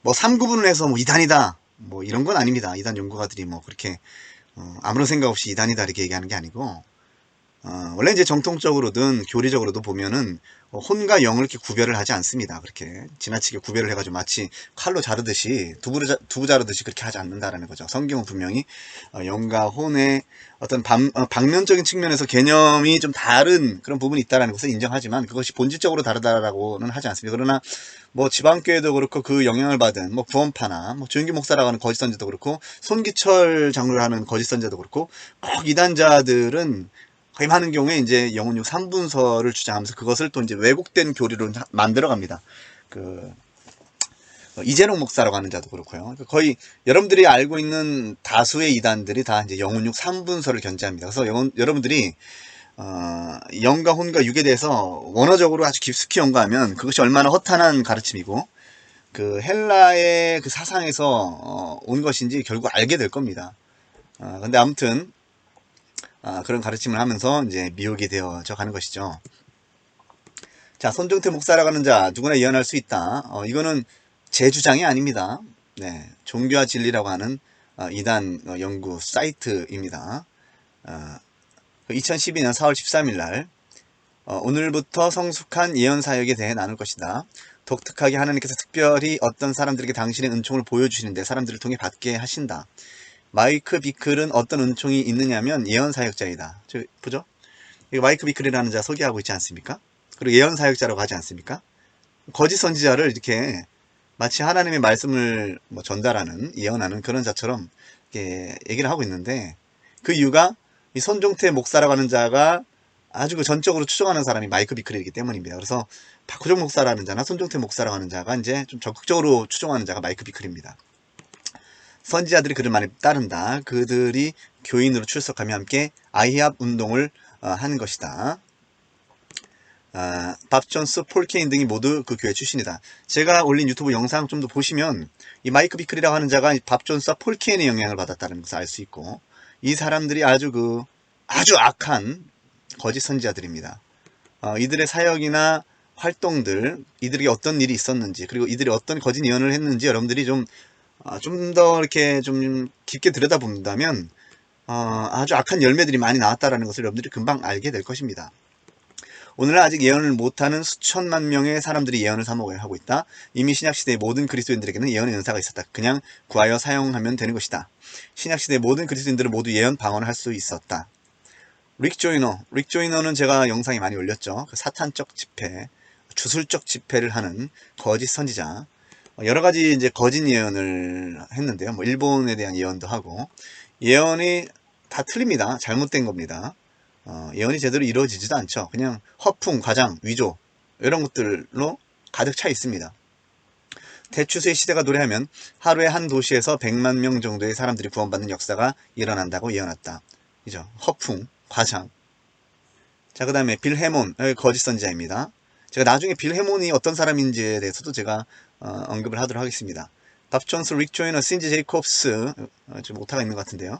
[SPEAKER 1] 뭐 3구분을 해서 뭐 이단이다, 뭐 이런 건 아닙니다. 이단 연구가들이 뭐 그렇게 아무런 생각 없이 이단이다 이렇게 얘기하는 게 아니고, 원래 이제 정통적으로든 교리적으로도 보면은 혼과 영을 이렇게 구별을 하지 않습니다. 그렇게 지나치게 구별을 해가지고 마치 칼로 자르듯이 두부 자르듯이 그렇게 하지 않는다라는 거죠. 성경은 분명히 영과 혼의 어떤 방면적인 측면에서 개념이 좀 다른 그런 부분이 있다라는 것을 인정하지만 그것이 본질적으로 다르다라고는 하지 않습니다. 그러나 뭐 지방교회도 그렇고 그 영향을 받은 뭐 구원파나 뭐 조윤기 목사라고 하는 거짓 선지자도 그렇고 손기철 장로를 하는 거짓 선지자도 그렇고 꼭 이단자들은 거의 많은 경우에 이제 영혼육 3분설을 주장하면서 그것을 또 이제 왜곡된 교리로 만들어 갑니다. 이재롱 목사라고 하는 자도 그렇고요. 거의 여러분들이 알고 있는 다수의 이단들이 다 이제 영혼육 3분설을 견지합니다. 그래서 여러분들이 영과 혼과 육에 대해서 원어적으로 아주 깊숙이 연구하면 그것이 얼마나 허탄한 가르침이고 그 헬라의 그 사상에서 온 것인지 결국 알게 될 겁니다. 근데 아무튼 그런 가르침을 하면서 이제 미혹이 되어져 가는 것이죠. 자, 손종태 목사라고 하는 자 누구나 예언할 수 있다. 이거는 제 주장이 아닙니다. 네, 종교와 진리라고 하는 이단 연구 사이트입니다. 2012년 4월 13일 날 오늘부터 성숙한 예언 사역에 대해 나눌 것이다. 독특하게 하나님께서 특별히 어떤 사람들에게 당신의 은총을 보여주시는데 사람들을 통해 받게 하신다. 마이크 비클은 어떤 은총이 있느냐면 예언 사역자이다. 보죠? 이거 마이크 비클이라는 자 소개하고 있지 않습니까? 그리고 예언 사역자라고 하지 않습니까? 거짓 선지자를 이렇게 마치 하나님의 말씀을 뭐 전달하는, 예언하는 그런 자처럼 이렇게 얘기를 하고 있는데 그 이유가 이 손종태 목사라고 하는 자가 아주 전적으로 추종하는 사람이 마이크 비클이기 때문입니다. 그래서 박호정 목사라는 자나 손종태 목사라고 하는 자가 이제 좀 적극적으로 추종하는 자가 마이크 비클입니다. 선지자들이 그를 많이 따른다. 그들이 교인으로 출석하며 함께 아히압 운동을 하는 것이다. 밥 존스, 폴 케인 등이 모두 그 교회 출신이다. 제가 올린 유튜브 영상 좀 더 보시면 이 마이크 비클이라고 하는 자가 밥 존스와 폴 케인의 영향을 받았다는 것을 알 수 있고 이 사람들이 아주 악한 거짓 선지자들입니다. 이들의 사역이나 활동들, 이들에게 어떤 일이 있었는지 그리고 이들이 어떤 거짓 예언을 했는지 여러분들이 좀 더 이렇게 좀 깊게 들여다본다면 아주 악한 열매들이 많이 나왔다라는 것을 여러분들이 금방 알게 될 것입니다. 오늘날 아직 예언을 못하는 수천만 명의 사람들이 예언을 사모하고 있다. 이미 신약시대의 모든 그리스도인들에게는 예언의 은사가 있었다. 그냥 구하여 사용하면 되는 것이다. 신약시대의 모든 그리스도인들은 모두 예언 방언을 할 수 있었다. 릭 조이너는 제가 영상에 많이 올렸죠. 그 사탄적 집회, 주술적 집회를 하는 거짓 선지자. 여러 가지 이제 거짓 예언을 했는데요. 뭐 일본에 대한 예언도 하고 예언이 다 틀립니다. 잘못된 겁니다. 예언이 제대로 이루어지지도 않죠. 그냥 허풍, 과장, 위조 이런 것들로 가득 차 있습니다. 대추수의 시대가 도래하면 하루에 한 도시에서 100만 명 정도의 사람들이 구원받는 역사가 일어난다고 예언했다. 이죠. 허풍, 과장. 자, 그 다음에 빌 해몬, 거짓 선지자입니다. 제가 나중에 빌 해몬이 어떤 사람인지에 대해서도 제가 언급을 하도록 하겠습니다. 밥 존스, 릭 조이너, 신지 제이콥스, 좀 오타가 있는 것 같은데요.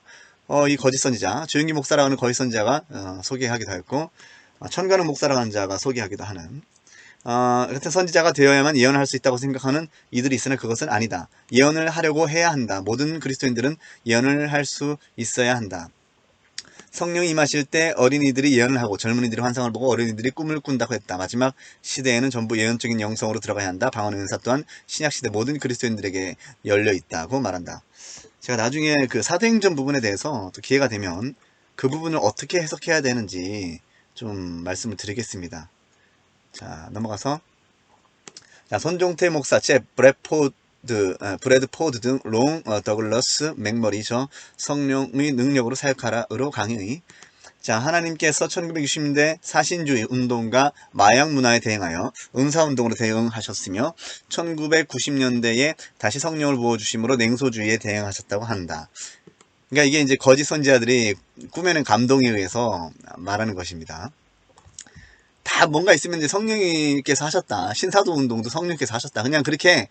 [SPEAKER 1] 이 거짓 선지자, 조윤기 목사라고 하는 거짓 선지자가 소개하기도 했고, 천가는 목사라고 하는 자가 소개하기도 하는 같은 선지자가 되어야만 예언을 할 수 있다고 생각하는 이들이 있으나 그것은 아니다. 예언을 하려고 해야 한다. 모든 그리스도인들은 예언을 할 수 있어야 한다. 성령이 임하실 때 어린이들이 예언을 하고 젊은이들이 환상을 보고 어린이들이 꿈을 꾼다고 했다. 마지막 시대에는 전부 예언적인 영성으로 들어가야 한다. 방언의 은사 또한 신약시대 모든 그리스도인들에게 열려 있다고 말한다. 제가 나중에 그 사도행전 부분에 대해서 또 기회가 되면 그 부분을 어떻게 해석해야 되는지 좀 말씀을 드리겠습니다. 자, 넘어가서 자, 손종태 목사, 제 브래드포드 등 롱, 더글러스, 맥머리 저 성령의 능력으로 사역하라로 강의. 자, 하나님께서 1960년대 사신주의 운동과 마약 문화에 대응하여 은사운동으로 대응하셨으며 1990년대에 다시 성령을 부어주심으로 냉소주의에 대응하셨다고 한다. 그러니까 이게 이제 거짓 선지자들이 꾸며낸 감동에 의해서 말하는 것입니다. 다 뭔가 있으면 이제 성령님께서 하셨다. 신사도 운동도 성령님께서 하셨다. 그냥 그렇게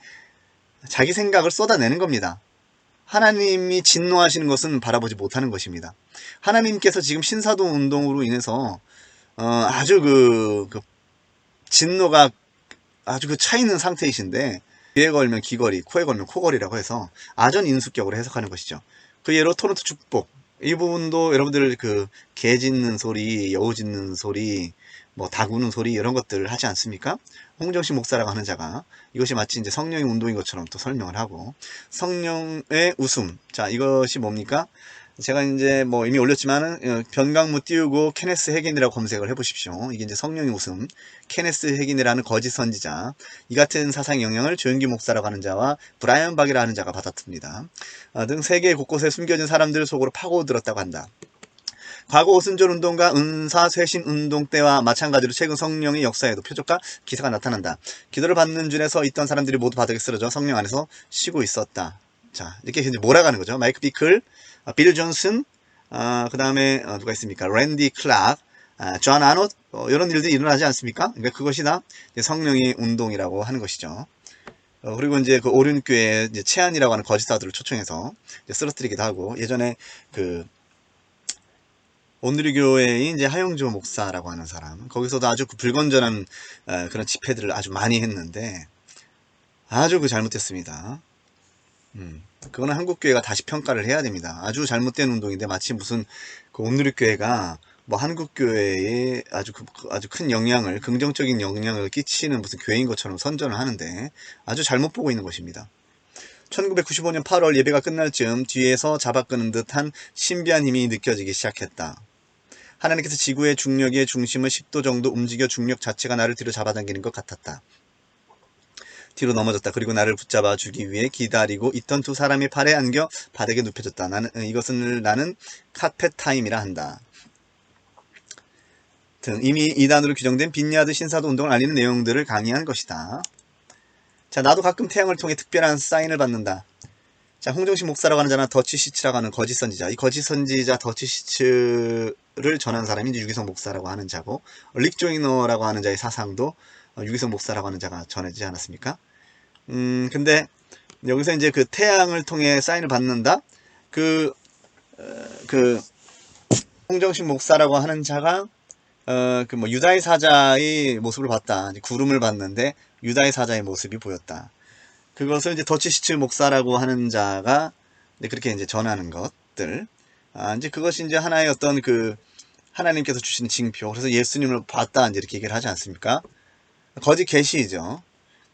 [SPEAKER 1] 자기 생각을 쏟아내는 겁니다. 하나님이 진노하시는 것은 바라보지 못하는 것입니다. 하나님께서 지금 신사도 운동으로 인해서 아주 그 진노가 아주 그 차 있는 상태이신데 귀에 걸면 귀걸이, 코에 걸면 코걸이라고 해서 아전인수격으로 해석하는 것이죠. 그 예로 토론토 축복 이 부분도 여러분들 그 개 짖는 소리, 여우 짖는 소리, 뭐 닭 우는 소리 이런 것들을 하지 않습니까? 홍정식 목사라고 하는 자가 이것이 마치 이제 성령의 운동인 것처럼 또 설명을 하고 성령의 웃음. 자, 이것이 뭡니까? 제가 이제 뭐 이미 올렸지만은 변강무 띄우고 케네스 핵인이라고 검색을 해보십시오. 이게 이제 성령의 웃음, 케네스 핵인이라는 거짓 선지자. 이 같은 사상 영향을 조윤기 목사라고 하는 자와 브라이언 박이라고 하는 자가 받았습니다. 등 세계 곳곳에 숨겨진 사람들 속으로 파고들었다고 한다. 과거 오순절 운동과 은사 쇄신 운동 때와 마찬가지로 최근 성령의 역사에도 표적과 기사가 나타난다. 기도를 받는 중에 서 있던 사람들이 모두 바닥에 쓰러져 성령 안에서 쉬고 있었다. 자, 이렇게 이제 몰아가는 거죠. 마이크 비클, 빌 존슨, 그 다음에 누가 있습니까? 랜디 클락, 존 아노, 이런 일들이 일어나지 않습니까? 그러니까 그것이 다 성령의 운동이라고 하는 것이죠. 그리고 이제 그 오륜교회 이제 채안이라고 하는 거짓사들을 초청해서 이제 쓰러뜨리기도 하고, 예전에 그 온누리교회의 이제 하영조 목사라고 하는 사람, 거기서도 아주 그 불건전한 그런 집회들을 아주 많이 했는데 아주 그 잘못됐습니다. 그거는 한국교회가 다시 평가를 해야 됩니다. 아주 잘못된 운동인데 마치 무슨 그 온누리교회가 뭐 한국교회에 아주 큰 영향을, 긍정적인 영향을 끼치는 무슨 교회인 것처럼 선전을 하는데 아주 잘못 보고 있는 것입니다. 1995년 8월 예배가 끝날 즈음 뒤에서 잡아끄는 듯한 신비한 힘이 느껴지기 시작했다. 하나님께서 지구의 중력의 중심을 10도 정도 움직여 중력 자체가 나를 뒤로 잡아당기는 것 같았다. 뒤로 넘어졌다. 그리고 나를 붙잡아 주기 위해 기다리고 있던 두 사람의 팔에 안겨 바닥에 눕혀졌다. 이것을 나는 카펫 타임이라 한다. 등 이미 이단으로 규정된 빈야드 신사도 운동을 알리는 내용들을 강의한 것이다. 자, 나도 가끔 태양을 통해 특별한 사인을 받는다. 자, 홍정식 목사라고 하는 자나 더치 시츠라고 하는 거짓 선지자. 이 거짓 선지자 더치 시츠를 전한 사람이 이제 유기성 목사라고 하는 자고, 릭 조이너라고 하는 자의 사상도 유기성 목사라고 하는 자가 전해지지 않았습니까? 근데 여기서 이제 그 태양을 통해 사인을 받는다. 그 홍정식 목사라고 하는 자가 그 뭐 유다의 사자의 모습을 봤다. 이제 구름을 봤는데 유다의 사자의 모습이 보였다. 그것을 이제 더치시츠 목사라고 하는 자가 그렇게 이제 전하는 것들. 이제 그것이 이제 하나의 어떤 그 하나님께서 주시는 징표. 그래서 예수님을 봤다. 이제 이렇게 얘기를 하지 않습니까? 거짓 계시이죠.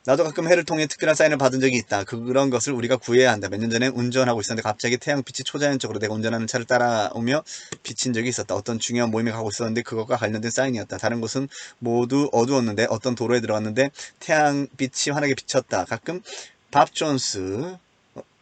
[SPEAKER 1] 나도 가끔 해를 통해 특별한 사인을 받은 적이 있다. 그런 것을 우리가 구해야 한다. 몇 년 전에 운전하고 있었는데 갑자기 태양빛이 초자연적으로 내가 운전하는 차를 따라오며 비친 적이 있었다. 어떤 중요한 모임에 가고 있었는데 그것과 관련된 사인이었다. 다른 곳은 모두 어두웠는데 어떤 도로에 들어갔는데 태양빛이 환하게 비쳤다. 가끔 밥 존스,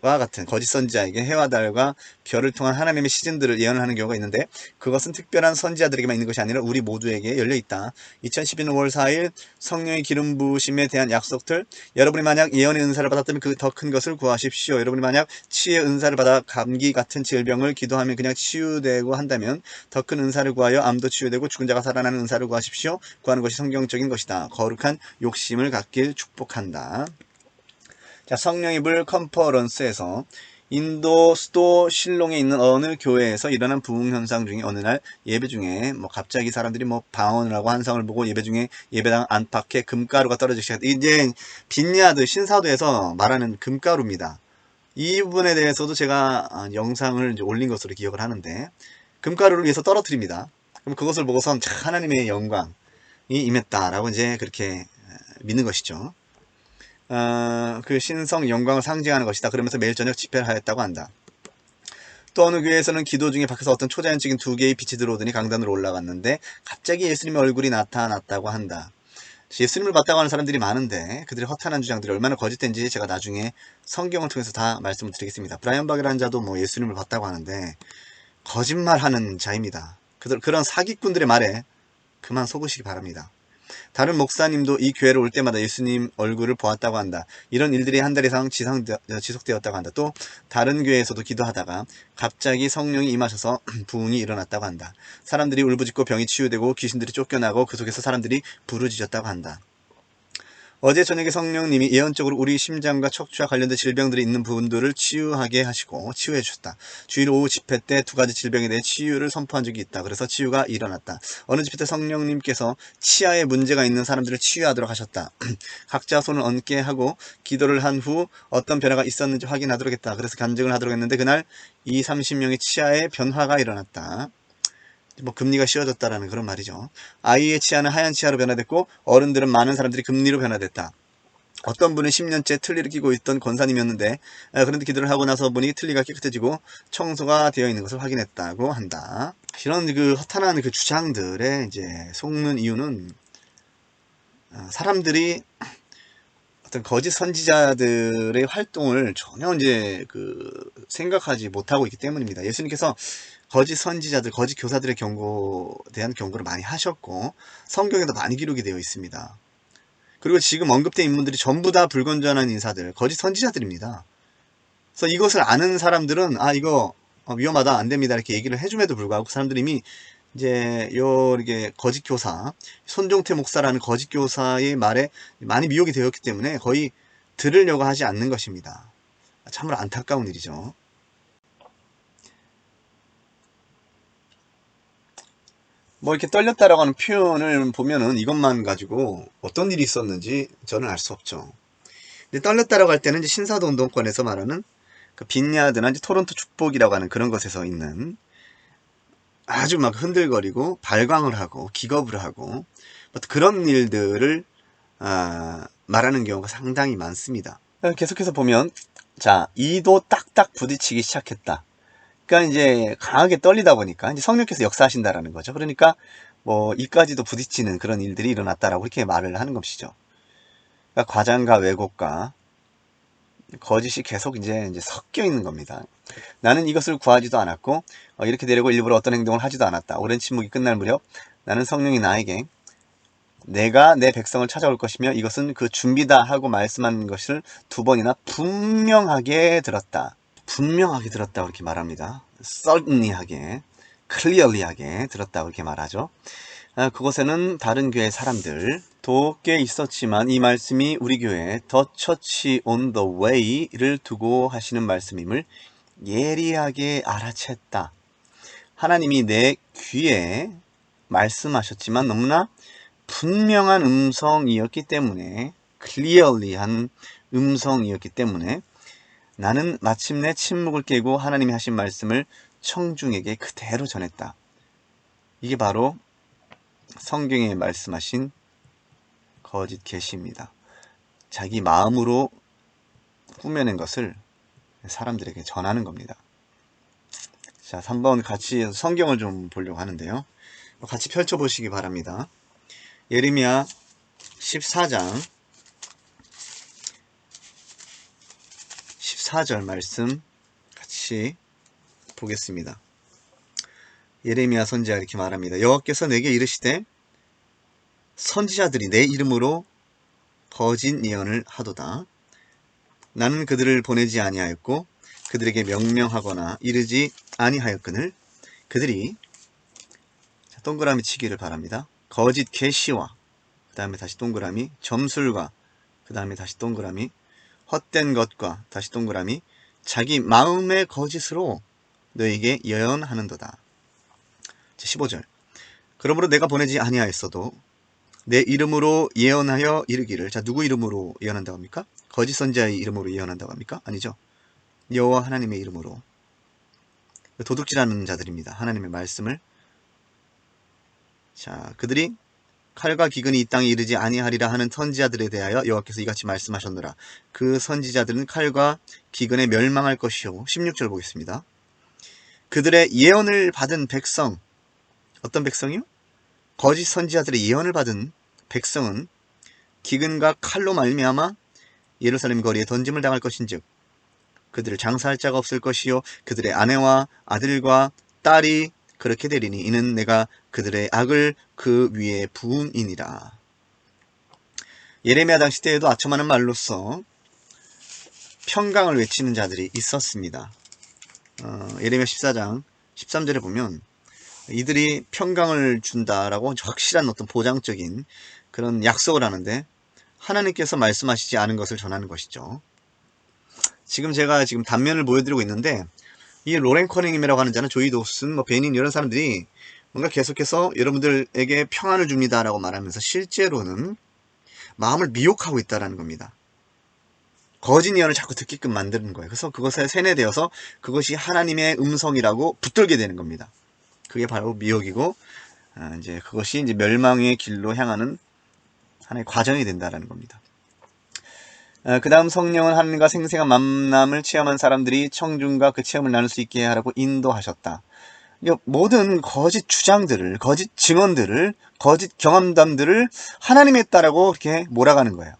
[SPEAKER 1] 같은 거짓 선지자에게 해와 달과 별을 통한 하나님의 시즌들을 예언을 하는 경우가 있는데, 그것은 특별한 선지자들에게만 있는 것이 아니라 우리 모두에게 열려있다. 2012년 5월 4일 성령의 기름 부으심에 대한 약속들. 여러분이 만약 예언의 은사를 받았다면 그 더 큰 것을 구하십시오. 여러분이 만약 치유의 은사를 받아 감기 같은 질병을 기도하면 그냥 치유되고 한다면 더 큰 은사를 구하여 암도 치유되고 죽은 자가 살아나는 은사를 구하십시오. 구하는 것이 성경적인 것이다. 거룩한 욕심을 갖길 축복한다. 자, 성령의 불 컨퍼런스에서 인도 수도 실롱에 있는 어느 교회에서 일어난 부흥 현상 중에 어느 날 예배 중에 갑자기 사람들이 방언을 하고 환상을 보고 예배 중에 예배당 안팎에 금가루가 떨어지기 시작했다. 이제 빈야드 신사도에서 말하는 금가루입니다. 이 부분에 대해서도 제가 영상을 이제 올린 것으로 기억을 하는데, 금가루를 위해서 떨어뜨립니다. 그럼 그것을 보고선 하나님의 영광이 임했다라고 이제 그렇게 믿는 것이죠. 그 신성 영광을 상징하는 것이다. 그러면서 매일 저녁 집회를 하였다고 한다. 또 어느 교회에서는 기도 중에 밖에서 어떤 초자연적인 2개의 빛이 들어오더니 강단으로 올라갔는데 갑자기 예수님의 얼굴이 나타났다고 한다. 예수님을 봤다고 하는 사람들이 많은데 그들의 허탄한 주장들이 얼마나 거짓된지 제가 나중에 성경을 통해서 다 말씀을 드리겠습니다. 브라이언 박이라는 자도 예수님을 봤다고 하는데 거짓말하는 자입니다. 그런 사기꾼들의 말에 그만 속으시기 바랍니다. 다른 목사님도 이 교회를 올 때마다 예수님 얼굴을 보았다고 한다. 이런 일들이 한 달 이상 지속되었다고 한다. 또 다른 교회에서도 기도하다가 갑자기 성령이 임하셔서 부흥이 일어났다고 한다. 사람들이 울부짖고 병이 치유되고 귀신들이 쫓겨나고 그 속에서 사람들이 부르짖었다고 한다. 어제 저녁에 성령님이 예언적으로 우리 심장과 척추와 관련된 질병들이 있는 분들을 치유하게 하시고 치유해 주셨다. 주일 오후 집회 때 2가지 질병에 대해 치유를 선포한 적이 있다. 그래서 치유가 일어났다. 어느 집회 때 성령님께서 치아에 문제가 있는 사람들을 치유하도록 하셨다. 각자 손을 얹게 하고 기도를 한 후 어떤 변화가 있었는지 확인하도록 했다. 그래서 간증을 하도록 했는데 그날 30명의 치아에 변화가 일어났다. 금리가 씌워졌다라는 그런 말이죠. 아이의 치아는 하얀 치아로 변화됐고 어른들은 많은 사람들이 금리로 변화됐다. 어떤 분은 10년째 틀니를 끼고 있던 권사님이었는데 그런데 기도를 하고 나서 보니 틀니가 깨끗해지고 청소가 되어 있는 것을 확인했다고 한다. 이런 허탄한 주장들에 이제 속는 이유는 사람들이 어떤 거짓 선지자들의 활동을 전혀 이제 생각하지 못하고 있기 때문입니다. 예수님께서 거짓 선지자들, 거짓 교사들의 대한 경고를 많이 하셨고 성경에도 많이 기록이 되어 있습니다. 그리고 지금 언급된 인물들이 전부 다 불건전한 인사들, 거짓 선지자들입니다. 그래서 이것을 아는 사람들은 이거 위험하다, 안 됩니다 이렇게 얘기를 해줌에도 불구하고 그 사람들이 이미 이제 이렇게 거짓 교사, 손종태 목사라는 거짓 교사의 말에 많이 미혹이 되었기 때문에 거의 들으려고 하지 않는 것입니다. 참으로 안타까운 일이죠. 이렇게 떨렸다라고 하는 표현을 보면은 이것만 가지고 어떤 일이 있었는지 저는 알 수 없죠. 근데 떨렸다라고 할 때는 이제 신사도 운동권에서 말하는 빈야드나 이제 토론토 축복이라고 하는 그런 것에서 있는 아주 흔들거리고 발광을 하고 기겁을 하고 그런 일들을 말하는 경우가 상당히 많습니다. 계속해서 보면 이도 딱딱 부딪히기 시작했다. 그러니까 이제 강하게 떨리다 보니까 이제 성령께서 역사하신다라는 거죠. 그러니까 이까지도 부딪히는 그런 일들이 일어났다라고 이렇게 말을 하는 것이죠. 그러니까 과장과 왜곡과 거짓이 계속 이제 섞여 있는 겁니다. 나는 이것을 구하지도 않았고 이렇게 되려고 일부러 어떤 행동을 하지도 않았다. 오랜 침묵이 끝날 무렵 나는 성령이 나에게 내가 내 백성을 찾아올 것이며 이것은 그 준비다 하고 말씀한 것을 2번이나 분명하게 들었다. 분명하게 들었다고 이렇게 말합니다. certainly하게, clearly하게 들었다고 이렇게 말하죠. 그곳에는 다른 교회 사람들도 꽤 있었지만 이 말씀이 우리 교회 The Church on the Way를 두고 하시는 말씀임을 예리하게 알아챘다. 하나님이 내 귀에 말씀하셨지만 너무나 분명한 음성이었기 때문에, clearly한 음성이었기 때문에 나는 마침내 침묵을 깨고 하나님이 하신 말씀을 청중에게 그대로 전했다. 이게 바로 성경에 말씀하신 거짓 계시입니다. 자기 마음으로 꾸며낸 것을 사람들에게 전하는 겁니다. 자, 3번 같이 성경을 좀 보려고 하는데요. 같이 펼쳐보시기 바랍니다. 예레미야 14장 14절 말씀 같이 보겠습니다. 예레미야 선지자가 이렇게 말합니다. 여호와께서 내게 이르시되 선지자들이 내 이름으로 거짓 예언을 하도다. 나는 그들을 보내지 아니하였고 그들에게 명령하거나 이르지 아니하였거늘 그들이 동그라미 치기를 바랍니다. 거짓 계시와 그 다음에 다시 동그라미 점술과 그 다음에 다시 동그라미 헛된 것과 다시 동그라미 자기 마음의 거짓으로 너에게 예언하는도다. 15절 그러므로 내가 보내지 아니하였어도 내 이름으로 예언하여 이르기를. 자, 누구 이름으로 예언한다고 합니까? 거짓 선지자의 이름으로 예언한다고 합니까? 아니죠. 여호와 하나님의 이름으로. 도둑질하는 자들입니다. 하나님의 말씀을. 자, 그들이 칼과 기근이 이 땅에 이르지 아니하리라 하는 선지자들에 대하여 여호와께서 이같이 말씀하셨노라. 그 선지자들은 칼과 기근에 멸망할 것이요. 16절 보겠습니다. 그들의 예언을 받은 백성, 어떤 백성이요? 거짓 선지자들의 예언을 받은 백성은 기근과 칼로 말미암아 예루살렘 거리에 던짐을 당할 것인즉 그들을 장사할 자가 없을 것이요 그들의 아내와 아들과 딸이 그렇게 되리니 이는 내가 그들의 악을 그 위에 부음이니라. 예레미야 당시 때에도 아첨하는 말로써 평강을 외치는 자들이 있었습니다. 예레미야 14장 13절에 보면 이들이 평강을 준다라고 확실한 어떤 보장적인 그런 약속을 하는데 하나님께서 말씀하시지 않은 것을 전하는 것이죠. 지금 제가 단면을 보여드리고 있는데 이 로렌 커닝햄이라고 하는 자는 조이 도슨, 베닌 이런 사람들이 뭔가 계속해서 여러분들에게 평안을 줍니다라고 말하면서 실제로는 마음을 미혹하고 있다는 겁니다. 거짓 예언을 자꾸 듣게끔 만드는 거예요. 그래서 그것에 세뇌되어서 그것이 하나님의 음성이라고 붙들게 되는 겁니다. 그게 바로 미혹이고 이제 그것이 이제 멸망의 길로 향하는 하나의 과정이 된다라는 겁니다. 그 다음 성령은 하나님과 생생한 만남을 체험한 사람들이 청중과 그 체험을 나눌 수 있게 하라고 인도하셨다. 모든 거짓 주장들을, 거짓 증언들을, 거짓 경험담들을 하나님의 따라고 이렇게 몰아가는 거예요.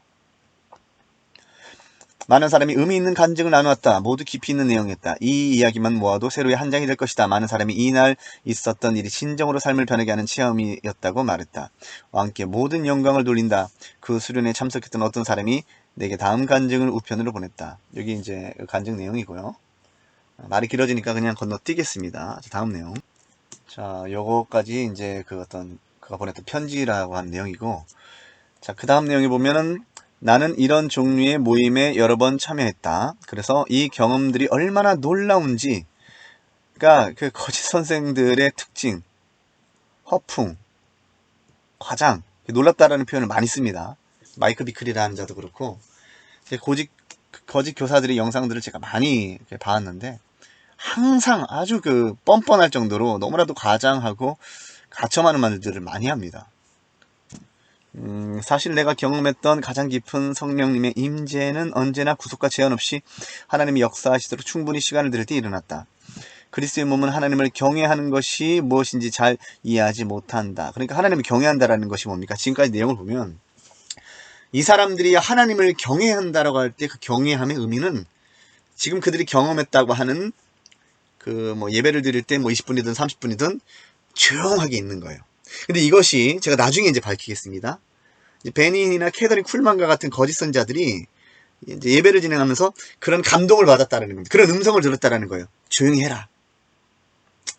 [SPEAKER 1] 많은 사람이 의미 있는 간증을 나누었다. 모두 깊이 있는 내용이었다. 이 이야기만 모아도 세로의 한 장이 될 것이다. 많은 사람이 이날 있었던 일이 진정으로 삶을 변하게 하는 체험이었다고 말했다. 왕께 모든 영광을 돌린다. 그 수련에 참석했던 어떤 사람이 내게 다음 간증을 우편으로 보냈다. 여기 이제 간증 내용이고요. 말이 길어지니까 그냥 건너뛰겠습니다. 다음 내용. 자, 요거까지 이제 그가 보냈던 편지라고 하는 내용이고, 자, 그 다음 내용에 보면은 나는 이런 종류의 모임에 여러 번 참여했다. 그래서 이 경험들이 얼마나 놀라운지, 그러니까 그 거짓 선생들의 특징, 허풍, 과장, 놀랍다라는 표현을 많이 씁니다. 마이크 비클이라는 자도 그렇고, 거짓 교사들의 영상들을 제가 많이 봤는데, 항상 아주 뻔뻔할 정도로 너무나도 과장하고 가첨하는 말들을 많이 합니다. 사실 내가 경험했던 가장 깊은 성령님의 임재는 언제나 구속과 제한 없이 하나님이 역사하시도록 충분히 시간을 들일 때 일어났다. 그리스도의 몸은 하나님을 경외하는 것이 무엇인지 잘 이해하지 못한다. 그러니까 하나님을 경외한다라는 것이 뭡니까? 지금까지 내용을 보면 이 사람들이 하나님을 경외한다라고 할 때 그 경외함의 의미는 지금 그들이 경험했다고 하는 예배를 드릴 때 20분이든 30분이든 조용하게 있는 거예요. 근데 이것이 제가 나중에 이제 밝히겠습니다. 베닌이나 캐더린 쿨만과 같은 거짓 선자들이 이제 예배를 진행하면서 그런 감동을 받았다는 겁니다. 그런 음성을 들었다는 거예요. 조용히 해라.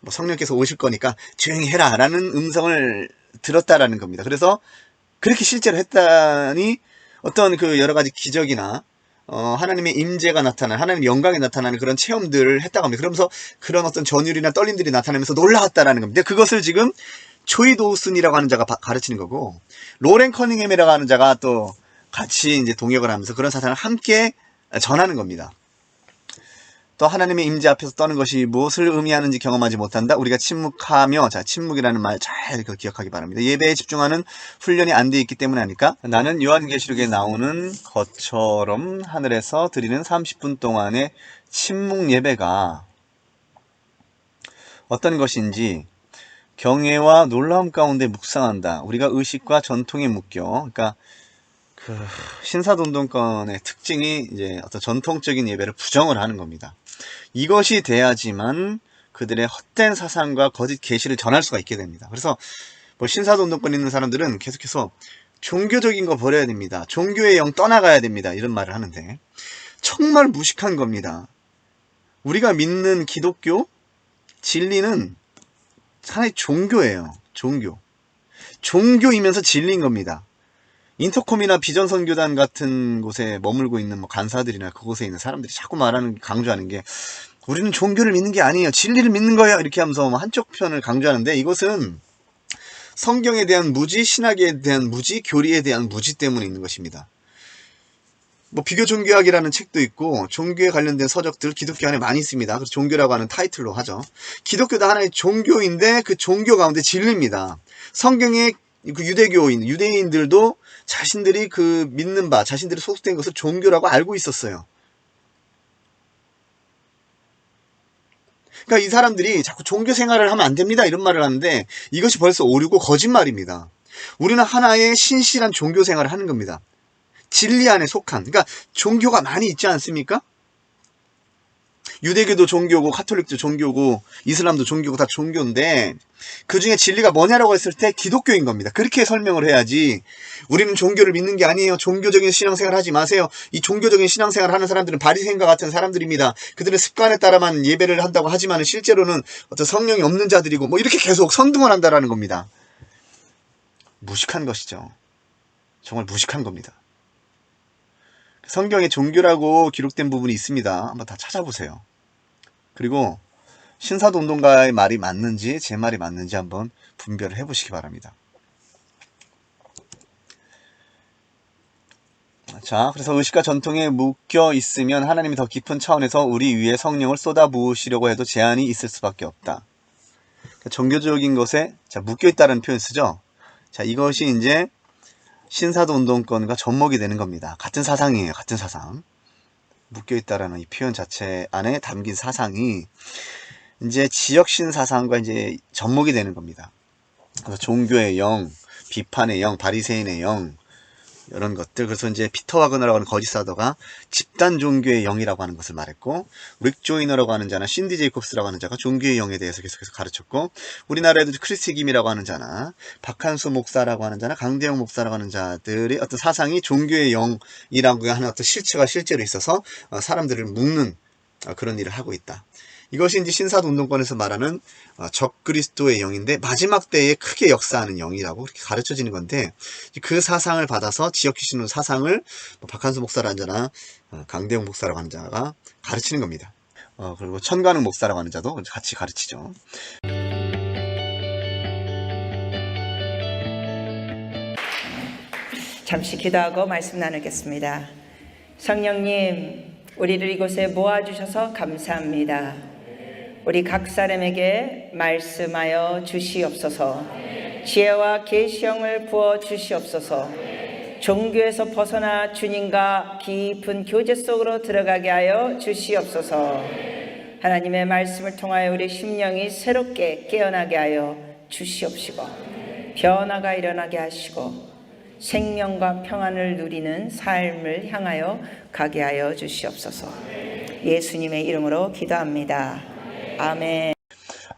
[SPEAKER 1] 성령께서 오실 거니까 조용히 해라 라는 음성을 들었다라는 겁니다. 그래서 그렇게 실제로 했다니 어떤 여러 가지 기적이나 하나님의 임재가 나타나는, 하나님의 영광이 나타나는 그런 체험들을 했다고 합니다. 그러면서 그런 어떤 전율이나 떨림들이 나타나면서 놀라웠다라는 겁니다. 그것을 지금 조이 도우슨이라고 하는 자가 가르치는 거고, 로렌 커닝햄이라고 하는 자가 또 같이 이제 동역을 하면서 그런 사상을 함께 전하는 겁니다. 또 하나님의 임재 앞에서 떠는 것이 무엇을 의미하는지 경험하지 못한다. 우리가 침묵하며, 자, 침묵이라는 말 잘 기억하기 바랍니다. 예배에 집중하는 훈련이 안 돼 있기 때문에 아닐까? 나는 요한계시록에 나오는 것처럼 하늘에서 드리는 30분 동안의 침묵 예배가 어떤 것인지 경외와 놀라움 가운데 묵상한다. 우리가 의식과 전통에 묶여, 그러니까 신사도운동권의 특징이 이제 어떤 전통적인 예배를 부정을 하는 겁니다. 이것이 돼야지만 그들의 헛된 사상과 거짓 계시를 전할 수가 있게 됩니다. 그래서 뭐 신사도운동권 있는 사람들은 계속해서 종교적인 거 버려야 됩니다. 종교의 영 떠나가야 됩니다. 이런 말을 하는데 정말 무식한 겁니다. 우리가 믿는 기독교 진리는 하나의 종교예요. 종교이면서 진리인 겁니다. 인터콤이나 비전선교단 같은 곳에 머물고 있는 뭐 간사들이나 그곳에 있는 사람들이 자꾸 강조하는 게 우리는 종교를 믿는 게 아니에요. 진리를 믿는 거예요. 이렇게 하면서 한쪽 편을 강조하는데 이것은 성경에 대한 무지, 신학에 대한 무지, 교리에 대한 무지 때문에 있는 것입니다. 뭐 비교 종교학이라는 책도 있고 종교에 관련된 서적들 기독교 안에 많이 있습니다. 그래서 종교라고 하는 타이틀로 하죠. 기독교도 하나의 종교인데 그 종교 가운데 진리입니다. 성경의 그 유대인들도 자신들이 그 믿는 바, 자신들이 소속된 것을 종교라고 알고 있었어요. 그러니까 이 사람들이 자꾸 종교 생활을 하면 안 됩니다 이런 말을 하는데 이것이 벌써 오류고 거짓말입니다. 우리는 하나의 신실한 종교 생활을 하는 겁니다. 진리 안에 속한, 그러니까 종교가 많이 있지 않습니까? 유대교도 종교고 카톨릭도 종교고 이슬람도 종교고 다 종교인데 그 중에 진리가 뭐냐라고 했을 때 기독교인 겁니다. 그렇게 설명을 해야지 우리는 종교를 믿는 게 아니에요. 종교적인 신앙생활 하지 마세요. 이 종교적인 신앙생활 하는 사람들은 바리새인과 같은 사람들입니다. 그들은 습관에 따라만 예배를 한다고 하지만 실제로는 어떤 성령이 없는 자들이고 뭐 이렇게 계속 선동을 한다라는 겁니다. 무식한 것이죠. 정말 무식한 겁니다. 성경에 종교라고 기록된 부분이 있습니다. 한번 다 찾아보세요. 그리고 신사도운동가의 말이 맞는지 제 말이 맞는지 한번 분별을 해보시기 바랍니다. 자, 그래서 의식과 전통에 묶여 있으면 하나님이 더 깊은 차원에서 우리 위에 성령을 쏟아부으시려고 해도 제한이 있을 수밖에 없다. 종교적인 것에 묶여 있다는 표현 쓰죠. 자, 이것이 이제 신사도운동권과 접목이 되는 겁니다. 같은 사상이에요. 같은 사상. 묶여있다라는 이 표현 자체 안에 담긴 사상이 이제 지역신 사상과 이제 접목이 되는 겁니다. 그래서 종교의 영, 비판의 영, 바리새인의 영, 이런 것들. 그래서 이제 피터 와그너라고 하는 거짓 사도가 집단 종교의 영이라고 하는 것을 말했고, 릭 조이너라고 하는 자나 신디 제이콥스라고 하는 자가 종교의 영에 대해서 계속해서 가르쳤고, 우리나라에도 크리스 김이라고 하는 자나 박한수 목사라고 하는 자나 강대영 목사라고 하는 자들의 어떤 사상이 종교의 영이라고 하는 어떤 실체가 실제로 있어서 사람들을 묶는 그런 일을 하고 있다. 이것이 이제 신사도운동권에서 말하는 적그리스도의 영인데 마지막 때에 크게 역사하는 영이라고 그렇게 가르쳐지는 건데, 그 사상을 받아서 지역주신 사상을 박한수 목사라는 자나 강대영 목사라고 하는 자가 가르치는 겁니다. 그리고 천관웅 목사라고 하는 자도 같이 가르치죠.
[SPEAKER 12] 잠시 기도하고 말씀 나누겠습니다. 성령님, 우리를 이곳에 모아주셔서 감사합니다. 우리 각 사람에게 말씀하여 주시옵소서. 지혜와 계시형을 부어 주시옵소서. 종교에서 벗어나 주님과 깊은 교제 속으로 들어가게 하여 주시옵소서. 하나님의 말씀을 통하여 우리 심령이 새롭게 깨어나게 하여 주시옵시고, 변화가 일어나게 하시고 생명과 평안을 누리는 삶을 향하여 가게 하여 주시옵소서. 예수님의 이름으로 기도합니다. 아멘.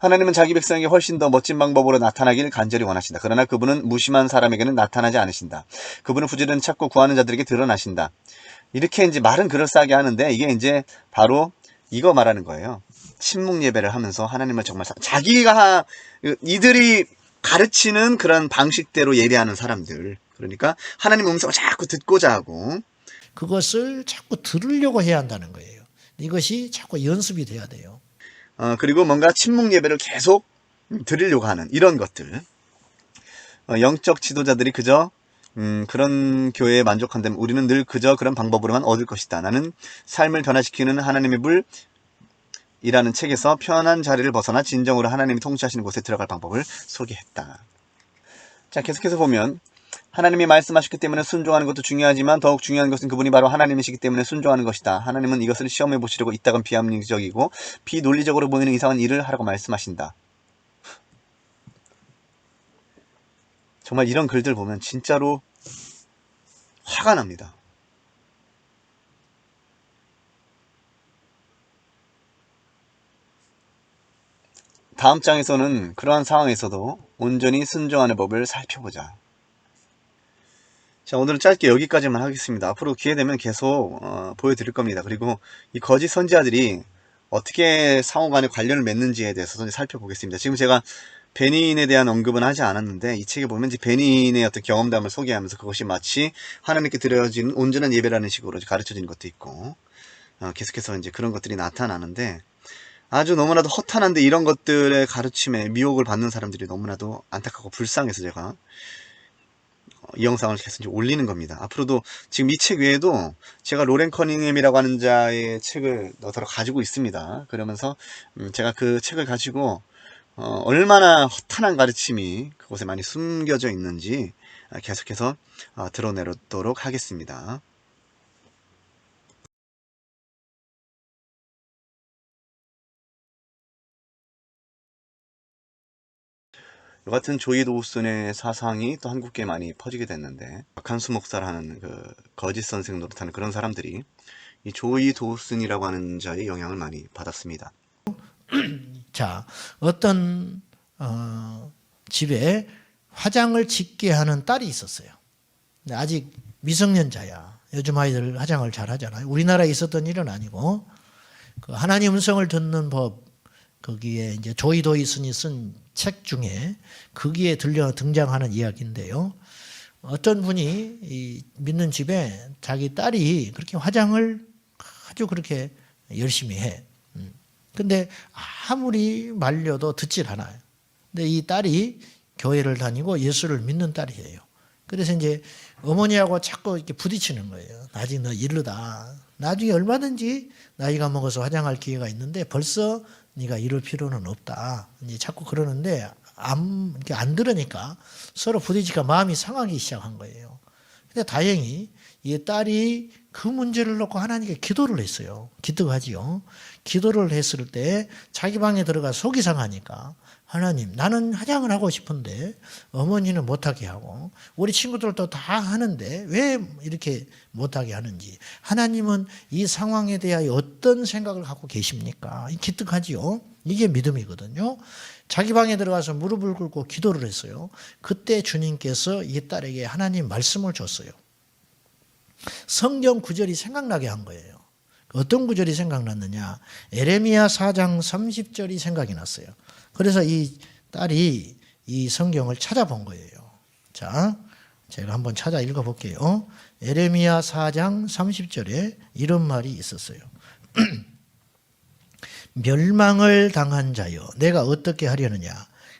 [SPEAKER 1] 하나님은 자기 백성에게 훨씬 더 멋진 방법으로 나타나길 간절히 원하신다. 그러나 그분은 무심한 사람에게는 나타나지 않으신다. 그분은 부지런히 찾고 구하는 자들에게 드러나신다. 이렇게 이제 말은 그럴싸하게 하는데 이게 이제 바로 이거 말하는 거예요. 침묵 예배를 하면서 하나님을 정말 자기가 이들이 가르치는 그런 방식대로 예배하는 사람들. 그러니까 하나님 음성을 자꾸 듣고자 하고
[SPEAKER 13] 그것을 자꾸 들으려고 해야 한다는 거예요. 이것이 자꾸 연습이 돼야 돼요.
[SPEAKER 1] 그리고 뭔가 침묵 예배를 계속 드리려고 하는 이런 것들. 영적 지도자들이 그저 그런 교회에 만족한다면 우리는 늘 그저 그런 방법으로만 얻을 것이다. 나는 삶을 변화시키는 하나님의 불이라는 책에서 편한 자리를 벗어나 진정으로 하나님이 통치하시는 곳에 들어갈 방법을 소개했다. 자, 계속해서 보면 하나님이 말씀하셨기 때문에 순종하는 것도 중요하지만 더욱 중요한 것은 그분이 바로 하나님이시기 때문에 순종하는 것이다. 하나님은 이것을 시험해 보시려고 이따금 비합리적이고 비논리적으로 보이는 이상한 일을 하라고 말씀하신다. 정말 이런 글들 보면 진짜로 화가 납니다. 다음 장에서는 그러한 상황에서도 온전히 순종하는 법을 살펴보자. 자, 오늘은 짧게 여기까지만 하겠습니다. 앞으로 기회되면 계속 보여드릴 겁니다. 그리고 이 거짓 선지자들이 어떻게 상호간에 관련을 맺는지에 대해서 살펴보겠습니다. 지금 제가 베니인에 대한 언급은 하지 않았는데, 이 책에 보면 이제 베니인의 어떤 경험담을 소개하면서 그것이 마치 하나님께 드려진 온전한 예배라는 식으로 가르쳐진 것도 있고, 계속해서 이제 그런 것들이 나타나는데, 아주 너무나도 허탄한데 이런 것들의 가르침에 미혹을 받는 사람들이 너무나도 안타깝고 불쌍해서 제가 이 영상을 계속 이제 올리는 겁니다. 앞으로도 지금 이 책 외에도 제가 로렌 커닝햄이라고 하는 자의 책을 너더러 가지고 있습니다. 그러면서 제가 그 책을 가지고 얼마나 허탄한 가르침이 그곳에 많이 숨겨져 있는지 계속해서 드러내도록 하겠습니다. 이 같은 조이 도우슨의 사상이 또 한국계에 많이 퍼지게 됐는데, 박한수 목사라는 그 거짓 선생 노릇하는 그런 사람들이 이 조이 도우슨이라고 하는 자의 영향을 많이 받았습니다.
[SPEAKER 13] 자, 어떤 집에 화장을 짓게 하는 딸이 있었어요. 근데 아직 미성년자야. 요즘 아이들 화장을 잘 하잖아요. 우리나라에 있었던 일은 아니고, 그 하나님 음성을 듣는 법, 거기에 이제 조이 도이슨이 쓴 책 중에 거기에 등장하는 이야기인데요. 어떤 분이 이 믿는 집에 자기 딸이 그렇게 화장을 아주 그렇게 열심히 해. 근데 아무리 말려도 듣질 않아요. 근데 이 딸이 교회를 다니고 예수를 믿는 딸이에요. 그래서 이제 어머니하고 자꾸 이렇게 부딪히는 거예요. 나중에 너 이르다. 나중에 얼마든지 나이가 먹어서 화장할 기회가 있는데 벌써 네가 이럴 필요는 없다. 이제 자꾸 그러는데 이렇게 안 들으니까 서로 부딪히니까 마음이 상하기 시작한 거예요. 근데 다행히 이 딸이 그 문제를 놓고 하나님께 기도를 했어요. 기특하지요. 기도를 했을 때 자기 방에 들어가 속이 상하니까 하나님, 나는 화장을 하고 싶은데 어머니는 못하게 하고 우리 친구들도 다 하는데 왜 이렇게 못하게 하는지, 하나님은 이 상황에 대하여 어떤 생각을 갖고 계십니까? 기특하지요. 이게 믿음이거든요. 자기 방에 들어가서 무릎을 꿇고 기도를 했어요. 그때 주님께서 이 딸에게 하나님 말씀을 줬어요. 성경 구절이 생각나게 한 거예요. 어떤 구절이 생각났느냐? 에레미야 4장 30절이 생각이 났어요. 그래서 이 딸이 이 성경을 찾아본 거예요. 자, 제가 한번 찾아 읽어볼게요. 에레미야 4장 30절에 이런 말이 있었어요. 멸망을 당한 자여, 내가 어떻게 하려느냐?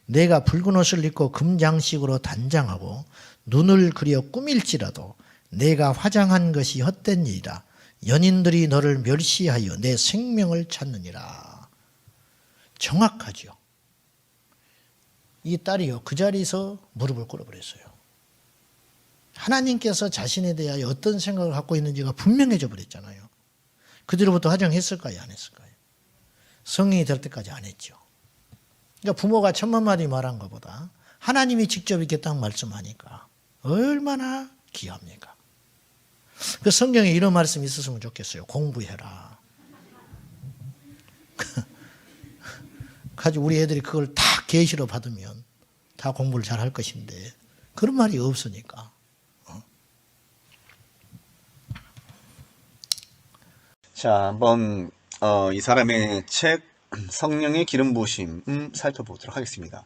[SPEAKER 13] 내가 붉은 옷을 입고 금장식으로 단장하고 눈을 그려 꾸밀지라도 내가 화장한 것이 헛된 일이라. 연인들이 너를 멸시하여 내 생명을 찾느니라. 정확하죠. 이 딸이요, 그 자리에서 무릎을 꿇어버렸어요. 하나님께서 자신에 대하여 어떤 생각을 갖고 있는지가 분명해져 버렸잖아요. 그 뒤로부터 화장했을까요, 안 했을까요? 성인이 될 때까지 안 했죠. 그러니까 부모가 천만 마디 말한 것보다 하나님이 직접 이렇게 딱 말씀하니까 얼마나 귀합니까? 그 성경에 이런 말씀이 있었으면 좋겠어요. 공부해라. 가지고 우리 애들이 그걸 다 계시로 받으면 다 공부를 잘 할 것인데 그런 말이 없으니까.
[SPEAKER 1] 자, 한번 이 사람의 책 성령의 기름 부으심 살펴보도록 하겠습니다.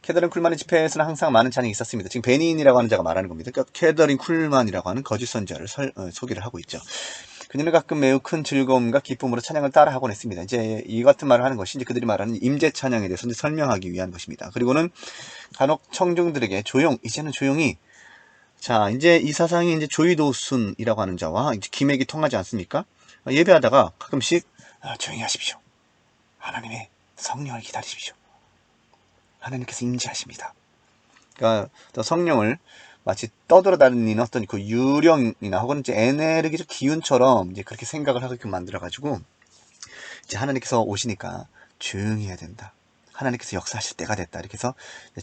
[SPEAKER 1] 캐더린 쿨만의 집회에서는 항상 많은 찬양이 있었습니다. 지금 베니인이라고 하는 자가 말하는 겁니다. 그러니까 캐더린 쿨만이라고 하는 거짓 선지자를 소개를 하고 있죠. 그녀는 가끔 매우 큰 즐거움과 기쁨으로 찬양을 따라하곤 했습니다. 이제 이 같은 말을 하는 것이 이제 그들이 말하는 임재 찬양에 대해서 이제 설명하기 위한 것입니다. 그리고는 간혹 청중들에게 이제는 조용히. 자, 이제 이 사상이 이제 조이 도우슨이라고 하는 자와 이제 기맥이 통하지 않습니까? 예배하다가 가끔씩 조용히 하십시오. 하나님의 성령을 기다리십시오. 하나님께서 임재하십니다. 그러니까 성령을 마치 떠돌아다니는 어떤 그 유령이나 혹은 이제 에네르기적 기운처럼 이제 그렇게 생각을 하게끔 만들어가지고 이제 하나님께서 오시니까 조용히 해야 된다. 하나님께서 역사하실 때가 됐다. 이렇게 해서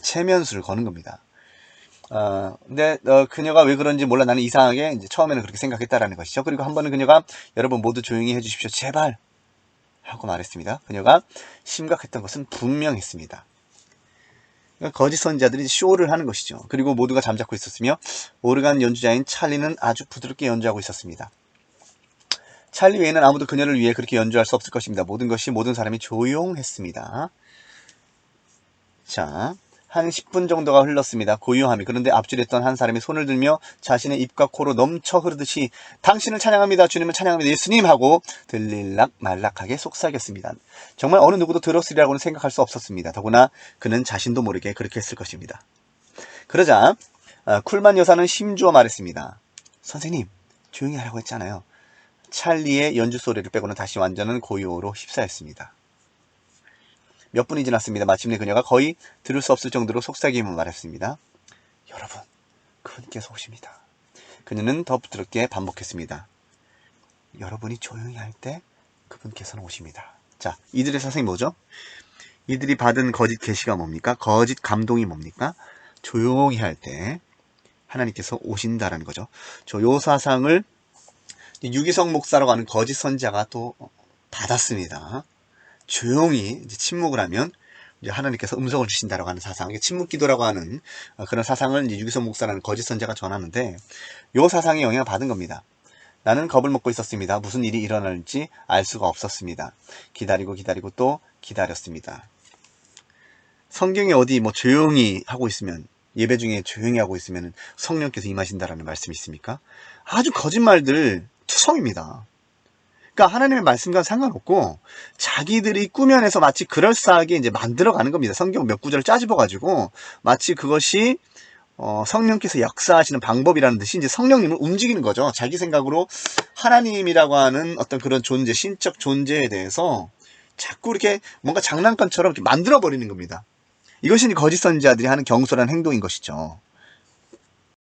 [SPEAKER 1] 체면수를 거는 겁니다. 근데 그녀가 왜 그런지 몰라. 나는 이상하게 이제 처음에는 그렇게 생각했다라는 것이죠. 그리고 한 번은 그녀가 여러분 모두 조용히 해주십시오. 제발 하고 말했습니다. 그녀가 심각했던 것은 분명했습니다. 그러니까 거짓 선지자들이 쇼를 하는 것이죠. 그리고 모두가 잠자코 있었으며 오르간 연주자인 찰리는 아주 부드럽게 연주하고 있었습니다. 찰리 외에는 아무도 그녀를 위해 그렇게 연주할 수 없을 것입니다. 모든 사람이 조용했습니다. 자, 한 10분 정도가 흘렀습니다. 고요함이. 그런데 앞줄에 있던 한 사람이 손을 들며 자신의 입과 코로 넘쳐 흐르듯이 당신을 찬양합니다. 주님을 찬양합니다. 예수님 하고 들릴락 말락하게 속삭였습니다. 정말 어느 누구도 들었으리라고는 생각할 수 없었습니다. 더구나 그는 자신도 모르게 그렇게 했을 것입니다. 그러자 쿨만 여사는 심주어 말했습니다. 선생님, 조용히 하라고 했잖아요. 찰리의 연주 소리를 빼고는 다시 완전한 고요로 휩싸였습니다. 몇 분이 지났습니다. 마침내 그녀가 거의 들을 수 없을 정도로 속삭임을 말했습니다. 여러분, 그분께서 오십니다. 그녀는 더 부드럽게 반복했습니다. 여러분이 조용히 할 때 그분께서는 오십니다. 자, 이들의 사상이 뭐죠? 이들이 받은 거짓 계시가 뭡니까? 거짓 감동이 뭡니까? 조용히 할 때 하나님께서 오신다라는 거죠. 요 사상을 유기성 목사라고 하는 거짓 선지자가 또 받았습니다. 조용히 이제 침묵을 하면 이제 하나님께서 음성을 주신다라고 하는 사상, 침묵 기도라고 하는 그런 사상을 이제 유기성 목사라는 거짓 선지자가 전하는데, 요 사상에 영향을 받은 겁니다. 나는 겁을 먹고 있었습니다. 무슨 일이 일어날지 알 수가 없었습니다. 기다리고 또 기다렸습니다. 성경에 어디 뭐 조용히 하고 있으면, 예배 중에 조용히 하고 있으면 성령께서 임하신다라는 말씀이 있습니까? 아주 거짓말들 투성입니다. 그러니까 하나님의 말씀과 상관없고 자기들이 꾸며내서 마치 그럴싸하게 이제 만들어가는 겁니다. 성경 몇 구절을 짜집어가지고 마치 그것이 성령께서 역사하시는 방법이라는 듯이 이제 성령님을 움직이는 거죠. 자기 생각으로 하나님이라고 하는 어떤 그런 존재, 신적 존재에 대해서 자꾸 이렇게 뭔가 장난감처럼 이렇게 만들어버리는 겁니다. 이것이 거짓 선지자들이 하는 경솔한 행동인 것이죠.